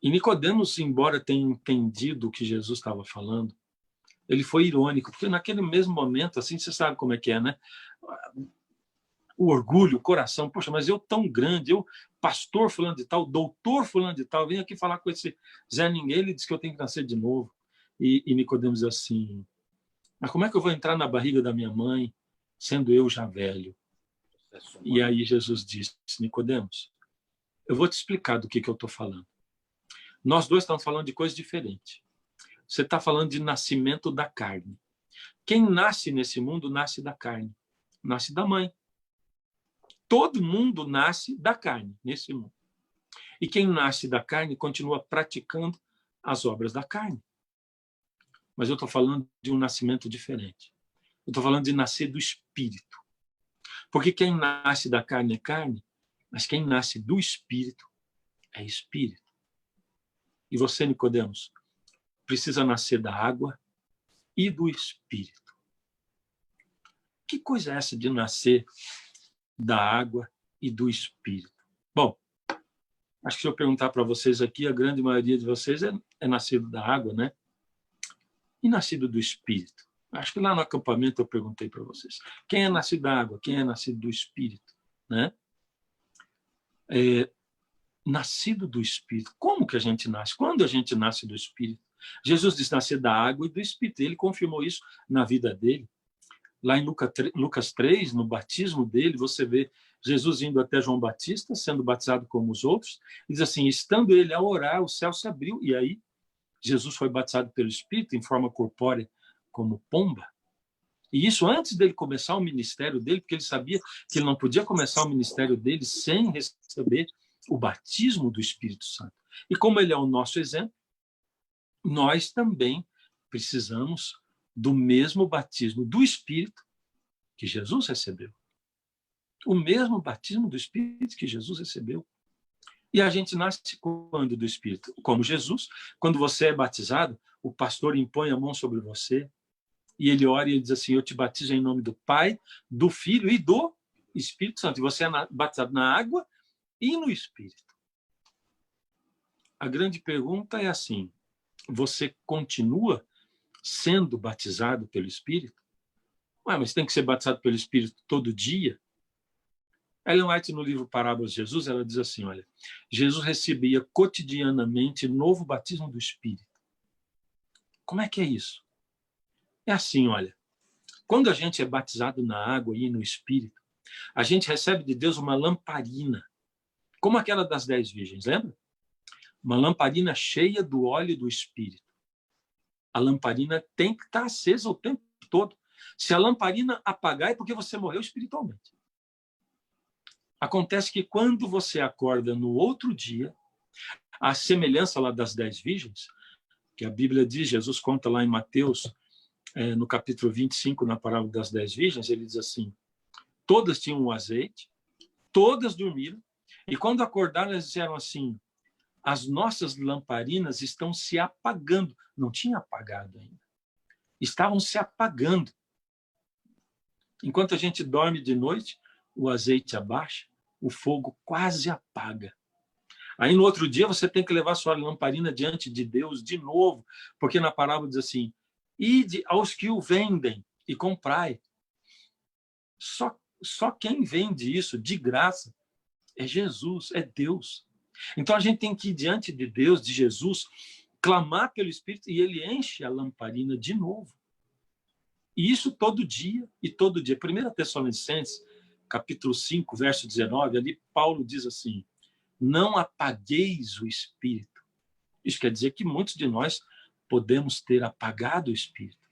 E Nicodemos, embora tenha entendido o que Jesus estava falando, ele foi irônico, porque naquele mesmo momento, assim, você sabe como é que é, né? O orgulho, o coração, poxa, mas eu tão grande, eu, pastor fulano de tal, doutor fulano de tal, venho aqui falar com esse Zé Ninguém, ele disse que eu tenho que nascer de novo. E Nicodemos diz assim: mas como é que eu vou entrar na barriga da minha mãe, sendo eu já velho? E aí Jesus disse: Nicodemos, eu vou te explicar do que eu estou falando. Nós dois estamos falando de coisa diferente. Você está falando de nascimento da carne. Quem nasce nesse mundo nasce da carne, nasce da mãe. Todo mundo nasce da carne nesse mundo. E quem nasce da carne continua praticando as obras da carne. Mas eu estou falando de um nascimento diferente. Eu estou falando de nascer do Espírito. Porque quem nasce da carne é carne, mas quem nasce do Espírito é Espírito. E você, Nicodemos, precisa nascer da água e do Espírito. Que coisa é essa de nascer da água e do Espírito? Bom, acho que se eu perguntar para vocês aqui, a grande maioria de vocês é nascido da água, né? E nascido do Espírito. Acho que lá no acampamento eu perguntei para vocês. Quem é nascido da água? Quem é nascido do Espírito? Né? Nascido do Espírito. Como que a gente nasce? Quando a gente nasce do Espírito? Jesus disse nascer da água e do Espírito. Ele confirmou isso na vida dele. Lá em Lucas 3, no batismo dele, você vê Jesus indo até João Batista, sendo batizado como os outros. Diz assim, estando ele a orar, o céu se abriu. E aí, Jesus foi batizado pelo Espírito em forma corpórea, como pomba. E isso antes dele começar o ministério dele, porque ele sabia que ele não podia começar o ministério dele sem receber o batismo do Espírito Santo. E como ele é o nosso exemplo, nós também precisamos do mesmo batismo do Espírito que Jesus recebeu. O mesmo batismo do Espírito que Jesus recebeu. E a gente nasce quando do Espírito? Como Jesus. Quando você é batizado, o pastor impõe a mão sobre você e ele ora e ele diz assim, eu te batizo em nome do Pai, do Filho e do Espírito Santo. E você é batizado na água e no Espírito. A grande pergunta é assim, você continua sendo batizado pelo Espírito? Ué, mas tem que ser batizado pelo Espírito todo dia? Ellen White, no livro Parábolas de Jesus, ela diz assim, olha, Jesus recebia cotidianamente novo batismo do Espírito. Como é que é isso? É assim, olha, quando a gente é batizado na água e no Espírito, a gente recebe de Deus uma lamparina, como aquela das 10 virgens, lembra? Uma lamparina cheia do óleo do Espírito. A lamparina tem que estar acesa o tempo todo. Se a lamparina apagar, é porque você morreu espiritualmente. Acontece que quando você acorda no outro dia, a semelhança lá das 10 virgens, que a Bíblia diz, Jesus conta lá em Mateus, no capítulo 25, na parábola das 10 virgens, ele diz assim, todas tinham um azeite, todas dormiram, e quando acordaram, elas disseram assim, as nossas lamparinas estão se apagando. Não tinha apagado ainda. Estavam se apagando. Enquanto a gente dorme de noite, o azeite abaixa, o fogo quase apaga. Aí no outro dia você tem que levar sua lamparina diante de Deus de novo, porque na parábola diz assim, ide aos que o vendem e comprai. Só quem vende isso de graça é Jesus, é Deus. Então a gente tem que ir diante de Deus, de Jesus, clamar pelo Espírito e ele enche a lamparina de novo. E isso todo dia e todo dia. 1 Tessalonicenses, capítulo 5, verso 19, ali Paulo diz assim, não apagueis o Espírito. Isso quer dizer que muitos de nós podemos ter apagado o Espírito.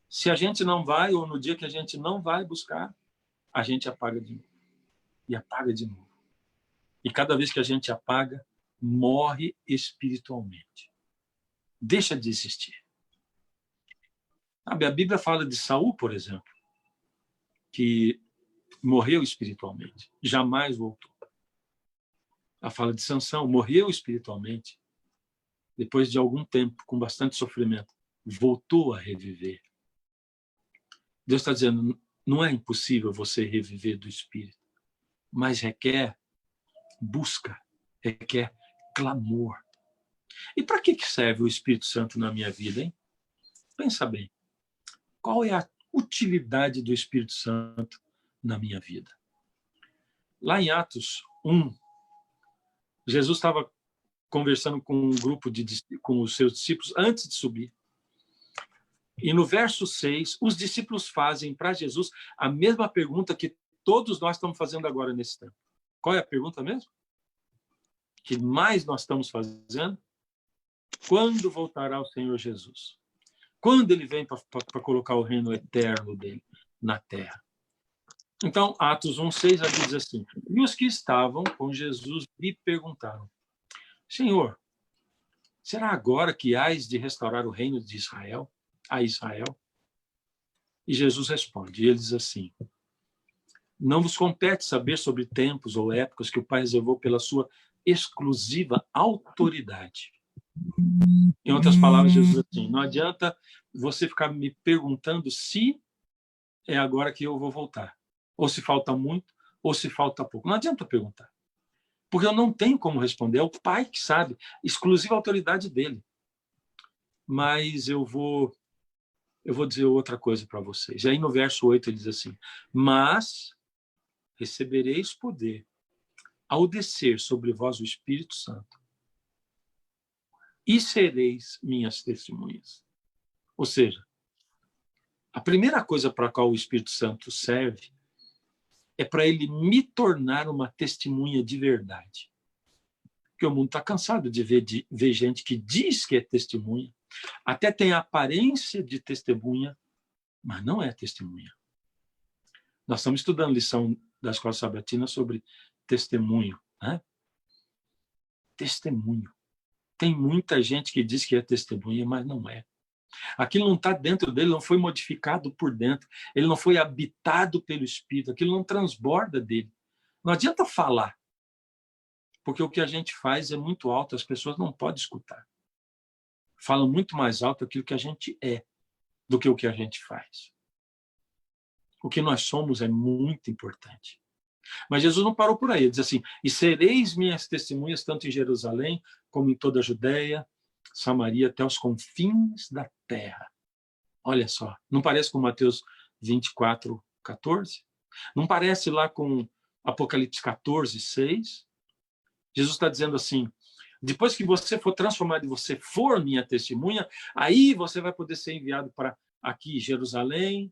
Se a gente não vai, ou no dia que a gente não vai buscar, a gente apaga de novo. E apaga de novo. E cada vez que a gente apaga, morre espiritualmente. Deixa de existir. Sabe, a Bíblia fala de Saul, por exemplo, que morreu espiritualmente, jamais voltou. Ela fala de Sansão, morreu espiritualmente, depois de algum tempo, com bastante sofrimento, voltou a reviver. Deus está dizendo, não é impossível você reviver do Espírito, mas requer busca, requer clamor. E para que serve o Espírito Santo na minha vida, hein? Pensa bem. Qual é a utilidade do Espírito Santo na minha vida? Lá em Atos 1, Jesus estava conversando com um grupo com os seus discípulos antes de subir. E no verso 6, os discípulos fazem para Jesus a mesma pergunta que todos nós estamos fazendo agora nesse tempo. Qual é a pergunta mesmo? Que mais nós estamos fazendo? Quando voltará o Senhor Jesus? Quando ele vem para colocar o reino eterno dele na terra? Então, Atos 1:6 diz assim: e os que estavam com Jesus lhe perguntaram: Senhor, será agora que hás de restaurar o reino de Israel, a Israel? E Jesus responde, e ele diz assim: não vos compete saber sobre tempos ou épocas que o Pai reservou pela sua exclusiva autoridade. Em outras palavras, Jesus diz assim: não adianta você ficar me perguntando se é agora que eu vou voltar, ou se falta muito, ou se falta pouco. Não adianta perguntar, porque eu não tenho como responder. É o Pai que sabe, exclusiva autoridade dele. Mas eu vou dizer outra coisa para vocês. E aí no verso 8 ele diz assim: mas recebereis poder ao descer sobre vós o Espírito Santo, e sereis minhas testemunhas. Ou seja, a primeira coisa para a qual o Espírito Santo serve é para ele me tornar uma testemunha de verdade. Porque o mundo está cansado de ver gente que diz que é testemunha, até tem a aparência de testemunha, mas não é testemunha. Nós estamos estudando lição da Escola Sabatina sobre testemunho, né? Testemunho. Tem muita gente que diz que é testemunha, mas não é. Aquilo não está dentro dele, não foi modificado por dentro, ele não foi habitado pelo Espírito, aquilo não transborda dele. Não adianta falar, porque o que a gente faz é muito alto, as pessoas não podem escutar. Falam muito mais alto aquilo que a gente é do que o que a gente faz. O que nós somos é muito importante. Mas Jesus não parou por aí, ele diz assim: e sereis minhas testemunhas tanto em Jerusalém como em toda a Judéia, Samaria, até os confins da terra. Olha só, não parece com Mateus 24:14? Não parece lá com Apocalipse 14:6? Jesus está dizendo assim: depois que você for transformado e você for minha testemunha, aí você vai poder ser enviado para aqui, Jerusalém,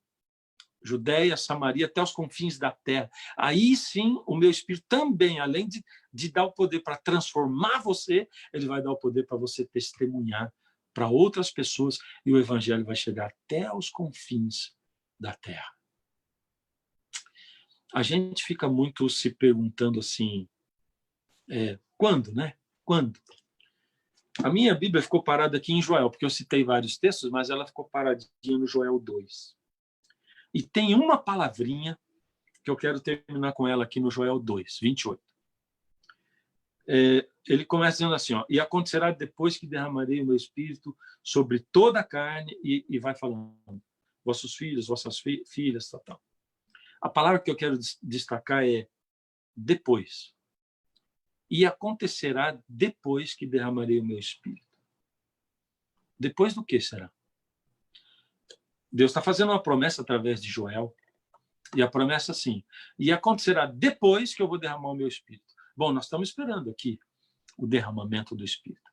Judéia, Samaria, até os confins da terra. Aí sim, o meu Espírito também, além de dar o poder para transformar você, ele vai dar o poder para você testemunhar para outras pessoas, e o Evangelho vai chegar até os confins da terra. A gente fica muito se perguntando assim, quando, né? Quando? A minha Bíblia ficou parada aqui em Joel, porque eu citei vários textos, mas ela ficou paradinha no Joel 2. E tem uma palavrinha que eu quero terminar com ela aqui no Joel 2:28. Ele começa dizendo assim, ó: e acontecerá depois que derramarei o meu espírito sobre toda a carne, e vai falando, vossos filhos, vossas filhas, tal. A palavra que eu quero destacar é depois. E acontecerá depois que derramarei o meu espírito. Depois do que será? Deus está fazendo uma promessa através de Joel, e a promessa assim: e acontecerá depois que eu vou derramar o meu espírito. Bom, nós estamos esperando aqui o derramamento do espírito.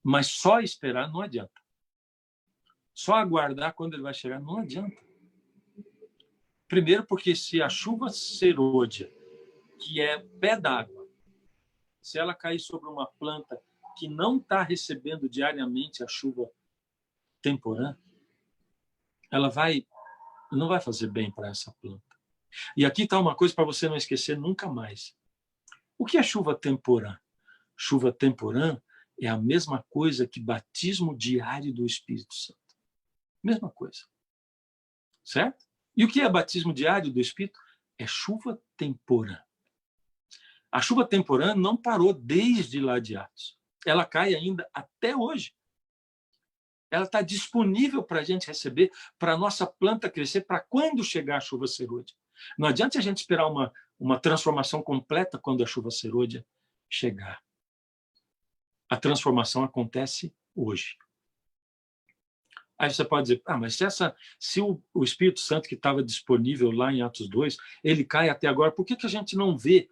Mas só esperar não adianta. Só aguardar quando ele vai chegar não adianta. Primeiro porque se a chuva serôdia, que é pé d'água, se ela cair sobre uma planta que não está recebendo diariamente a chuva temporã, ela não vai fazer bem para essa planta. E aqui está uma coisa para você não esquecer nunca mais. O que é chuva temporã? Chuva temporã é a mesma coisa que batismo diário do Espírito Santo. Mesma coisa. Certo? E o que é batismo diário do Espírito? É chuva temporã. A chuva temporã não parou desde lá de Atos. Ela cai ainda até hoje. Ela está disponível para a gente receber, para a nossa planta crescer, para quando chegar a chuva serôdia. Não adianta a gente esperar uma transformação completa quando a chuva serôdia chegar. A transformação acontece hoje. Aí você pode dizer, mas se o Espírito Santo que estava disponível lá em Atos 2, ele cai até agora, por que a gente não vê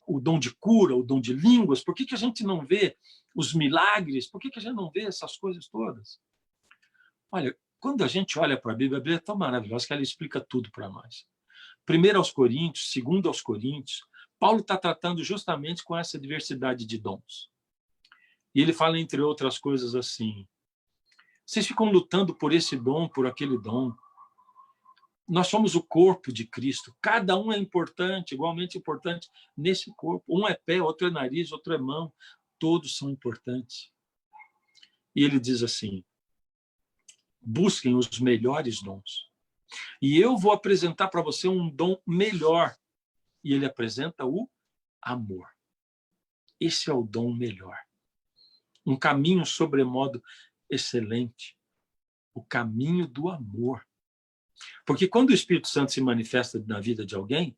o dom de cura, o dom de línguas? Por que a gente não vê os milagres? Por que a gente não vê essas coisas todas? Olha, quando a gente olha para a Bíblia é tão maravilhosa que ela explica tudo para nós. 1 aos Coríntios, 2 aos Coríntios, Paulo está tratando justamente com essa diversidade de dons. E ele fala, entre outras coisas, assim: vocês ficam lutando por esse dom, por aquele dom. Nós somos o corpo de Cristo. Cada um é importante, igualmente importante nesse corpo. Um é pé, outro é nariz, outro é mão. Todos são importantes. E ele diz assim: busquem os melhores dons. E eu vou apresentar para você um dom melhor. E ele apresenta o amor. Esse é o dom melhor. Um caminho sobremodo excelente. O caminho do amor. Porque quando o Espírito Santo se manifesta na vida de alguém,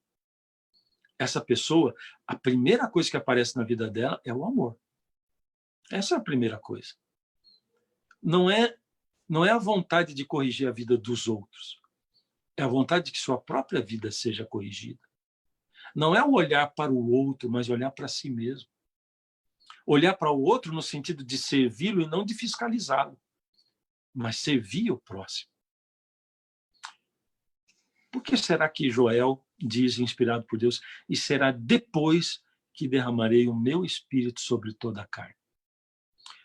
essa pessoa, a primeira coisa que aparece na vida dela é o amor. Essa é a primeira coisa. Não é a vontade de corrigir a vida dos outros. É a vontade de que sua própria vida seja corrigida. Não é o olhar para o outro, mas olhar para si mesmo. Olhar para o outro no sentido de servi-lo e não de fiscalizá-lo, mas servir o próximo. Por que será que Joel diz, inspirado por Deus, e será depois que derramarei o meu espírito sobre toda a carne?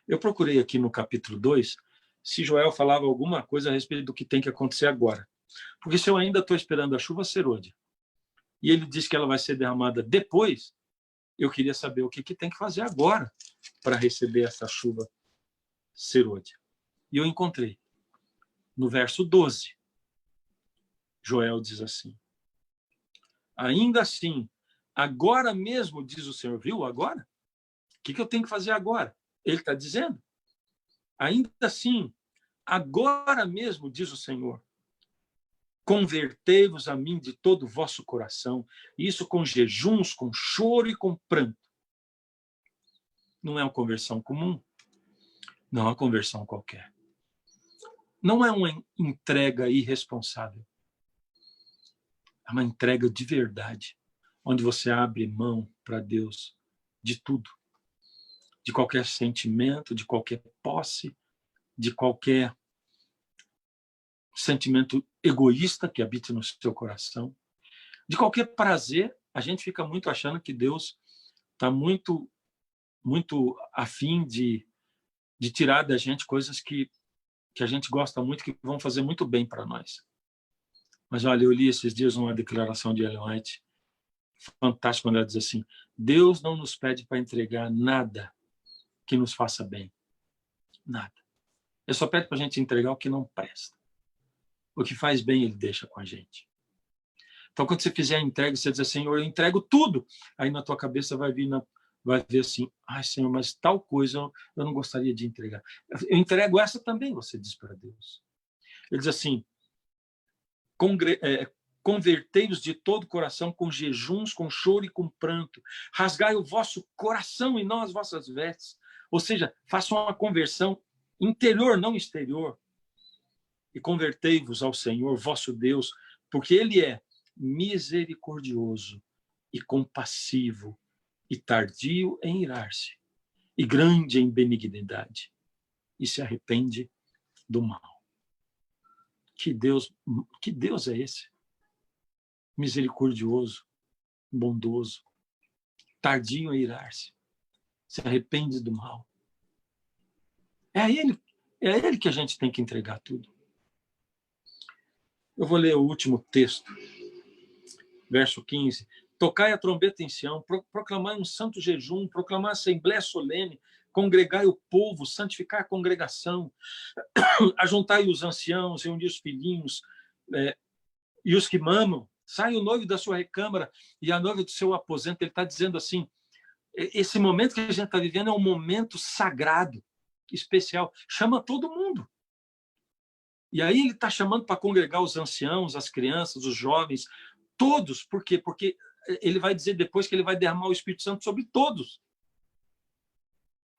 Eu procurei aqui no capítulo 2 se Joel falava alguma coisa a respeito do que tem que acontecer agora. Porque se eu ainda estou esperando a chuva serôdia, e ele diz que ela vai ser derramada depois, eu queria saber o que tem que fazer agora para receber essa chuva serôdia. E eu encontrei. No verso 12, Joel diz assim: ainda assim, agora mesmo, diz o Senhor, viu agora? O que eu tenho que fazer agora? Ele está dizendo. Ainda assim, agora mesmo, diz o Senhor, convertei-vos a mim de todo o vosso coração, isso com jejuns, com choro e com pranto. Não é uma conversão comum, não é uma conversão qualquer. Não é uma entrega irresponsável. É uma entrega de verdade, onde você abre mão para Deus de tudo, de qualquer sentimento, de qualquer posse, de qualquer sentimento egoísta que habite no seu coração, de qualquer prazer. A gente fica muito achando que Deus está muito afim de tirar da gente coisas que a gente gosta muito, que vão fazer muito bem para nós. Mas olha, eu li esses dias uma declaração de Ellen White, fantástica, quando ela diz assim: Deus não nos pede para entregar nada que nos faça bem. Nada. Ele só pede para a gente entregar o que não presta. O que faz bem, ele deixa com a gente. Então, quando você fizer a entrega, você diz assim: Senhor, eu entrego tudo. Aí na tua cabeça vai ver assim: ai, Senhor, mas tal coisa eu não gostaria de entregar. Eu entrego essa também, você diz para Deus. Ele diz assim: convertei-vos de todo o coração com jejuns, com choro e com pranto. Rasgai o vosso coração e não as vossas vestes. Ou seja, façam uma conversão interior, não exterior. E convertei-vos ao Senhor, vosso Deus, porque Ele é misericordioso e compassivo e tardio em irar-se e grande em benignidade e se arrepende do mal. Que Deus é esse? Misericordioso, bondoso, tardio em irar-se, se arrepende do mal. É a ele que a gente tem que entregar tudo. Eu vou ler o último texto, verso 15. Tocai a trombeta em Sião, proclamai um santo jejum, proclamai assembléia solene, congregai o povo, santificai a congregação, ajuntai os anciãos, reuni os filhinhos e os que mamam, sai o noivo da sua recâmara e a noiva do seu aposento. Ele está dizendo assim: esse momento que a gente está vivendo é um momento sagrado, especial, chama todo mundo. E aí ele está chamando para congregar os anciãos, as crianças, os jovens, todos. Por quê? Porque ele vai dizer depois que ele vai derramar o Espírito Santo sobre todos.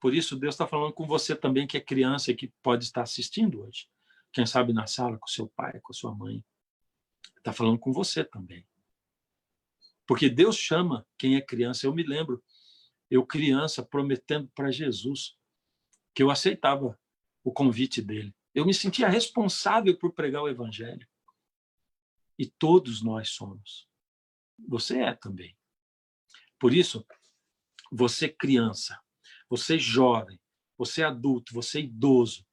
Por isso, Deus está falando com você também, que é criança e que pode estar assistindo hoje. Quem sabe na sala, com seu pai, com sua mãe. Está falando com você também. Porque Deus chama quem é criança. Eu me lembro, eu criança, prometendo para Jesus que eu aceitava o convite dele. Eu me sentia responsável por pregar o evangelho. E todos nós somos. Você é também. Por isso, você criança, você jovem, você adulto, você idoso,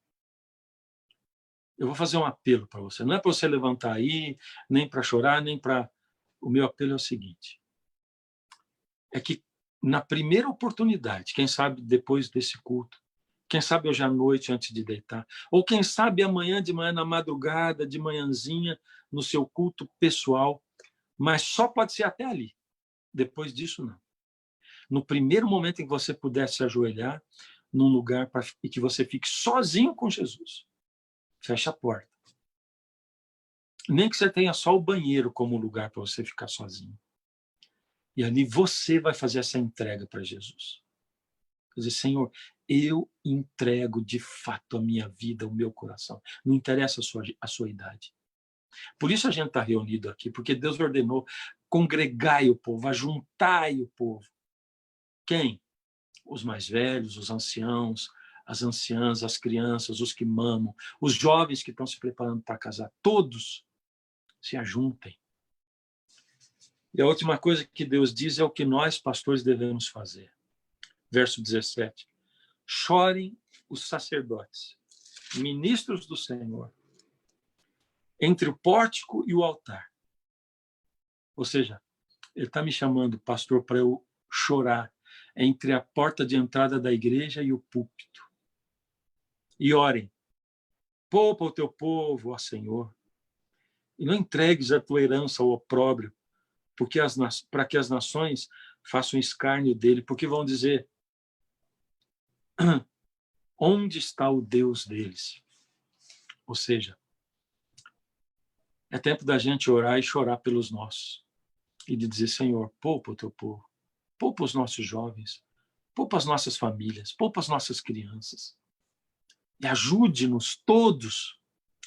eu vou fazer um apelo para você. Não é para você levantar aí, nem para chorar, nem para... O meu apelo é o seguinte, é que na primeira oportunidade, quem sabe depois desse culto, quem sabe hoje à noite antes de deitar, ou quem sabe amanhã de manhã, na madrugada, de manhãzinha, no seu culto pessoal, mas só pode ser até ali. Depois disso, não. No primeiro momento em que você puder se ajoelhar num lugar e que você fique sozinho com Jesus, fecha a porta. Nem que você tenha só o banheiro como lugar para você ficar sozinho. E ali você vai fazer essa entrega para Jesus. Quer dizer, Senhor, eu entrego de fato a minha vida, o meu coração. Não interessa a sua idade. Por isso a gente está reunido aqui, porque Deus ordenou, congregai o povo, ajuntai o povo. Quem? Os mais velhos, os anciãos, as anciãs, as crianças, os que mamam, os jovens que estão se preparando para casar, todos se ajuntem. E a última coisa que Deus diz é o que nós, pastores, devemos fazer. Verso 17. Chorem os sacerdotes, ministros do Senhor, entre o pórtico e o altar. Ou seja, ele está me chamando, pastor, para eu chorar entre a porta de entrada da igreja e o púlpito. E orem. Poupa o teu povo, ó Senhor. E não entregues a tua herança ao opróbrio, para que as nações façam escárnio dele, porque vão dizer, onde está o Deus deles? Ou seja, é tempo da gente orar e chorar pelos nossos. E de dizer, Senhor, poupa o teu povo, poupa os nossos jovens, poupa as nossas famílias, poupa as nossas crianças. E ajude-nos todos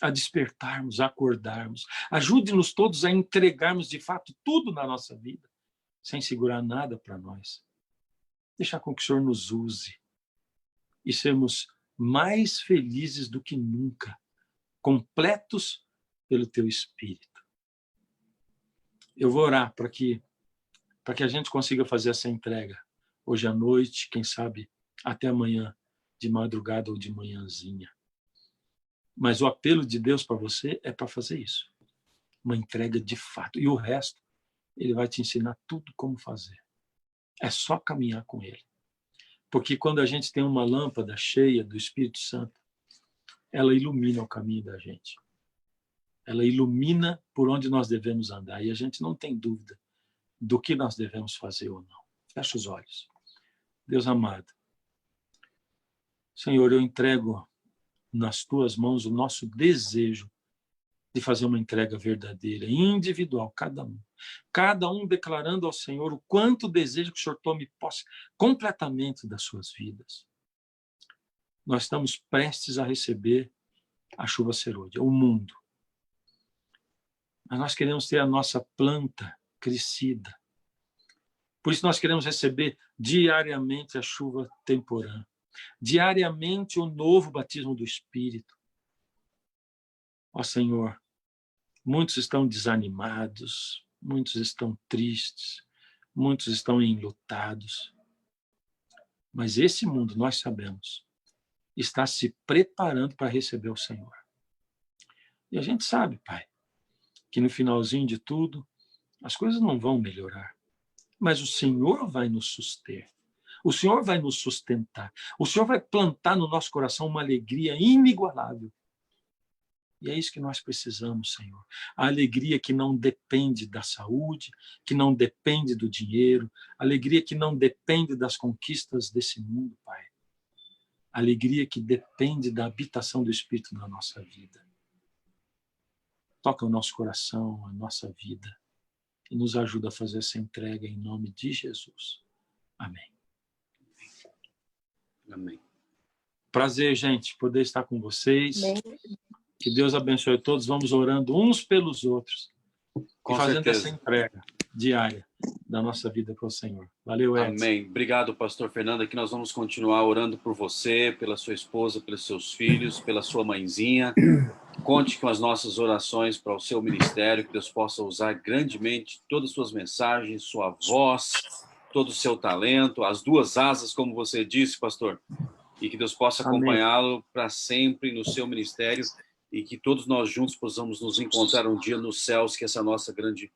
a despertarmos, a acordarmos. Ajude-nos todos a entregarmos de fato tudo na nossa vida, sem segurar nada para nós. Deixar com que o Senhor nos use e sermos mais felizes do que nunca, completos pelo teu Espírito. Eu vou orar para que a gente consiga fazer essa entrega hoje à noite, quem sabe até amanhã, de madrugada ou de manhãzinha. Mas o apelo de Deus para você é para fazer isso. Uma entrega de fato. E o resto, ele vai te ensinar tudo como fazer. É só caminhar com ele. Porque quando a gente tem uma lâmpada cheia do Espírito Santo, ela ilumina o caminho da gente. Ela ilumina por onde nós devemos andar. E a gente não tem dúvida do que nós devemos fazer ou não. Fecha os olhos. Deus amado, Senhor, eu entrego nas tuas mãos o nosso desejo de fazer uma entrega verdadeira, individual, cada um declarando ao Senhor o quanto deseja que o Senhor tome posse completamente das suas vidas. Nós estamos prestes a receber a chuva serôdia, o mundo. Mas nós queremos ter a nossa planta crescida. Por isso nós queremos receber diariamente a chuva temporã, diariamente o novo batismo do Espírito. Ó Senhor, muitos estão desanimados, muitos estão tristes, muitos estão enlutados. Mas esse mundo, nós sabemos, está se preparando para receber o Senhor. E a gente sabe, Pai, que no finalzinho de tudo, as coisas não vão melhorar. Mas o Senhor vai nos suster. O Senhor vai nos sustentar. O Senhor vai plantar no nosso coração uma alegria inigualável. E é isso que nós precisamos, Senhor. A alegria que não depende da saúde, que não depende do dinheiro, a alegria que não depende das conquistas desse mundo, Pai. A alegria que depende da habitação do Espírito na nossa vida. Toca o nosso coração, a nossa vida, e nos ajuda a fazer essa entrega em nome de Jesus. Amém. Amém. Prazer, gente, poder estar com vocês. Amém. Que Deus abençoe todos. Vamos orando uns pelos outros. Com e fazendo certeza. essa entrega diária da nossa vida para o Senhor. Valeu, Edson. Amém. Obrigado, pastor Fernando. Aqui nós vamos continuar orando por você, pela sua esposa, pelos seus filhos, pela sua mãezinha. Conte com as nossas orações para o seu ministério, que Deus possa usar grandemente todas as suas mensagens, sua voz, todo o seu talento, as duas asas, como você disse, pastor, e que Deus possa acompanhá-lo para sempre no seu ministério e que todos nós juntos possamos nos encontrar um dia nos céus, que essa é a nossa grande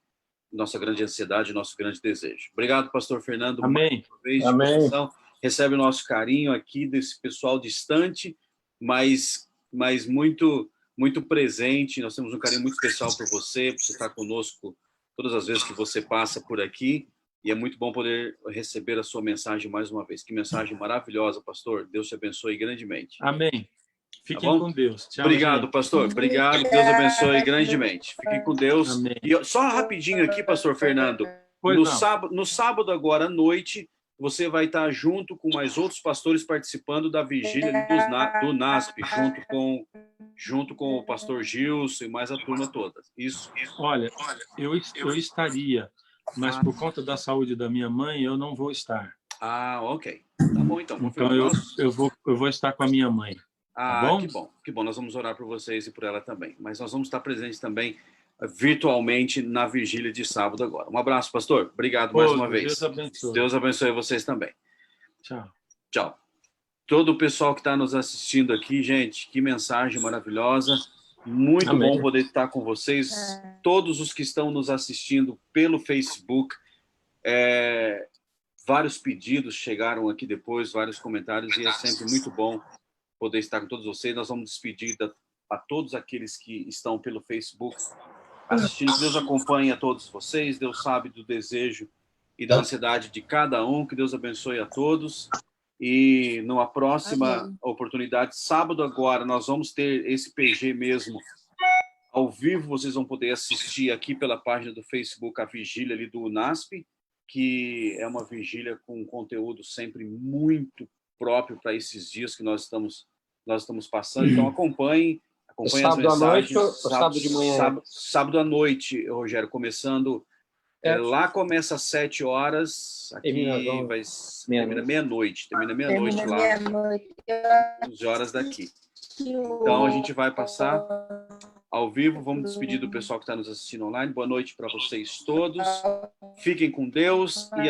ansiedade, nosso grande desejo. Obrigado, pastor Fernando. Amém. Amém. Recebe o nosso carinho aqui desse pessoal distante, mas muito, muito presente. Nós temos um carinho muito especial por você estar conosco todas as vezes que você passa por aqui. E é muito bom poder receber a sua mensagem mais uma vez. Que mensagem maravilhosa, pastor. Deus te abençoe grandemente. Amém. Fiquem com Deus. Tchau, obrigado, gente. pastor. Obrigado. Deus abençoe grandemente. Fiquem com Deus. Amém. E só rapidinho aqui, pastor Fernando. No sábado agora à noite, você vai estar junto com mais outros pastores participando da vigília do NASP, junto com o pastor Gilson e mais a turma toda. Isso. Olha, eu estaria, mas por conta da saúde da minha mãe, eu não vou estar. Ah, ok. Tá bom, então. Então eu vou estar com a minha mãe. Ah, tá bom? Que bom. Nós vamos orar por vocês e por ela também. Mas nós vamos estar presentes também virtualmente na vigília de sábado agora. Um abraço, pastor. Obrigado mais uma vez. Deus abençoe. Deus abençoe vocês também. Tchau. Tchau. Todo o pessoal que está nos assistindo aqui, gente, que mensagem maravilhosa. Muito Amém. bom poder estar com vocês. Todos os que estão nos assistindo pelo Facebook, vários pedidos chegaram aqui depois, vários comentários, e é sempre muito bom poder estar com todos vocês. Nós vamos despedir a todos aqueles que estão pelo Facebook assistindo. Deus acompanhe a todos vocês. Deus sabe do desejo e da ansiedade de cada um. Que Deus abençoe a todos. E numa próxima oportunidade, sábado agora, nós vamos ter esse PG mesmo ao vivo. Vocês vão poder assistir aqui pela página do Facebook a vigília ali do UNASP, que é uma vigília com conteúdo sempre muito próprio para esses dias que nós estamos passando. Então acompanhem as mensagens. Sábado de manhã? Sábado à noite, Rogério, começando. Lá começa às 7 horas, aqui vai termina meia-noite. Termina meia-noite lá, 11 horas daqui. Então a gente vai passar ao vivo. Vamos despedir do pessoal que está nos assistindo online. Boa noite para vocês todos. Fiquem com Deus e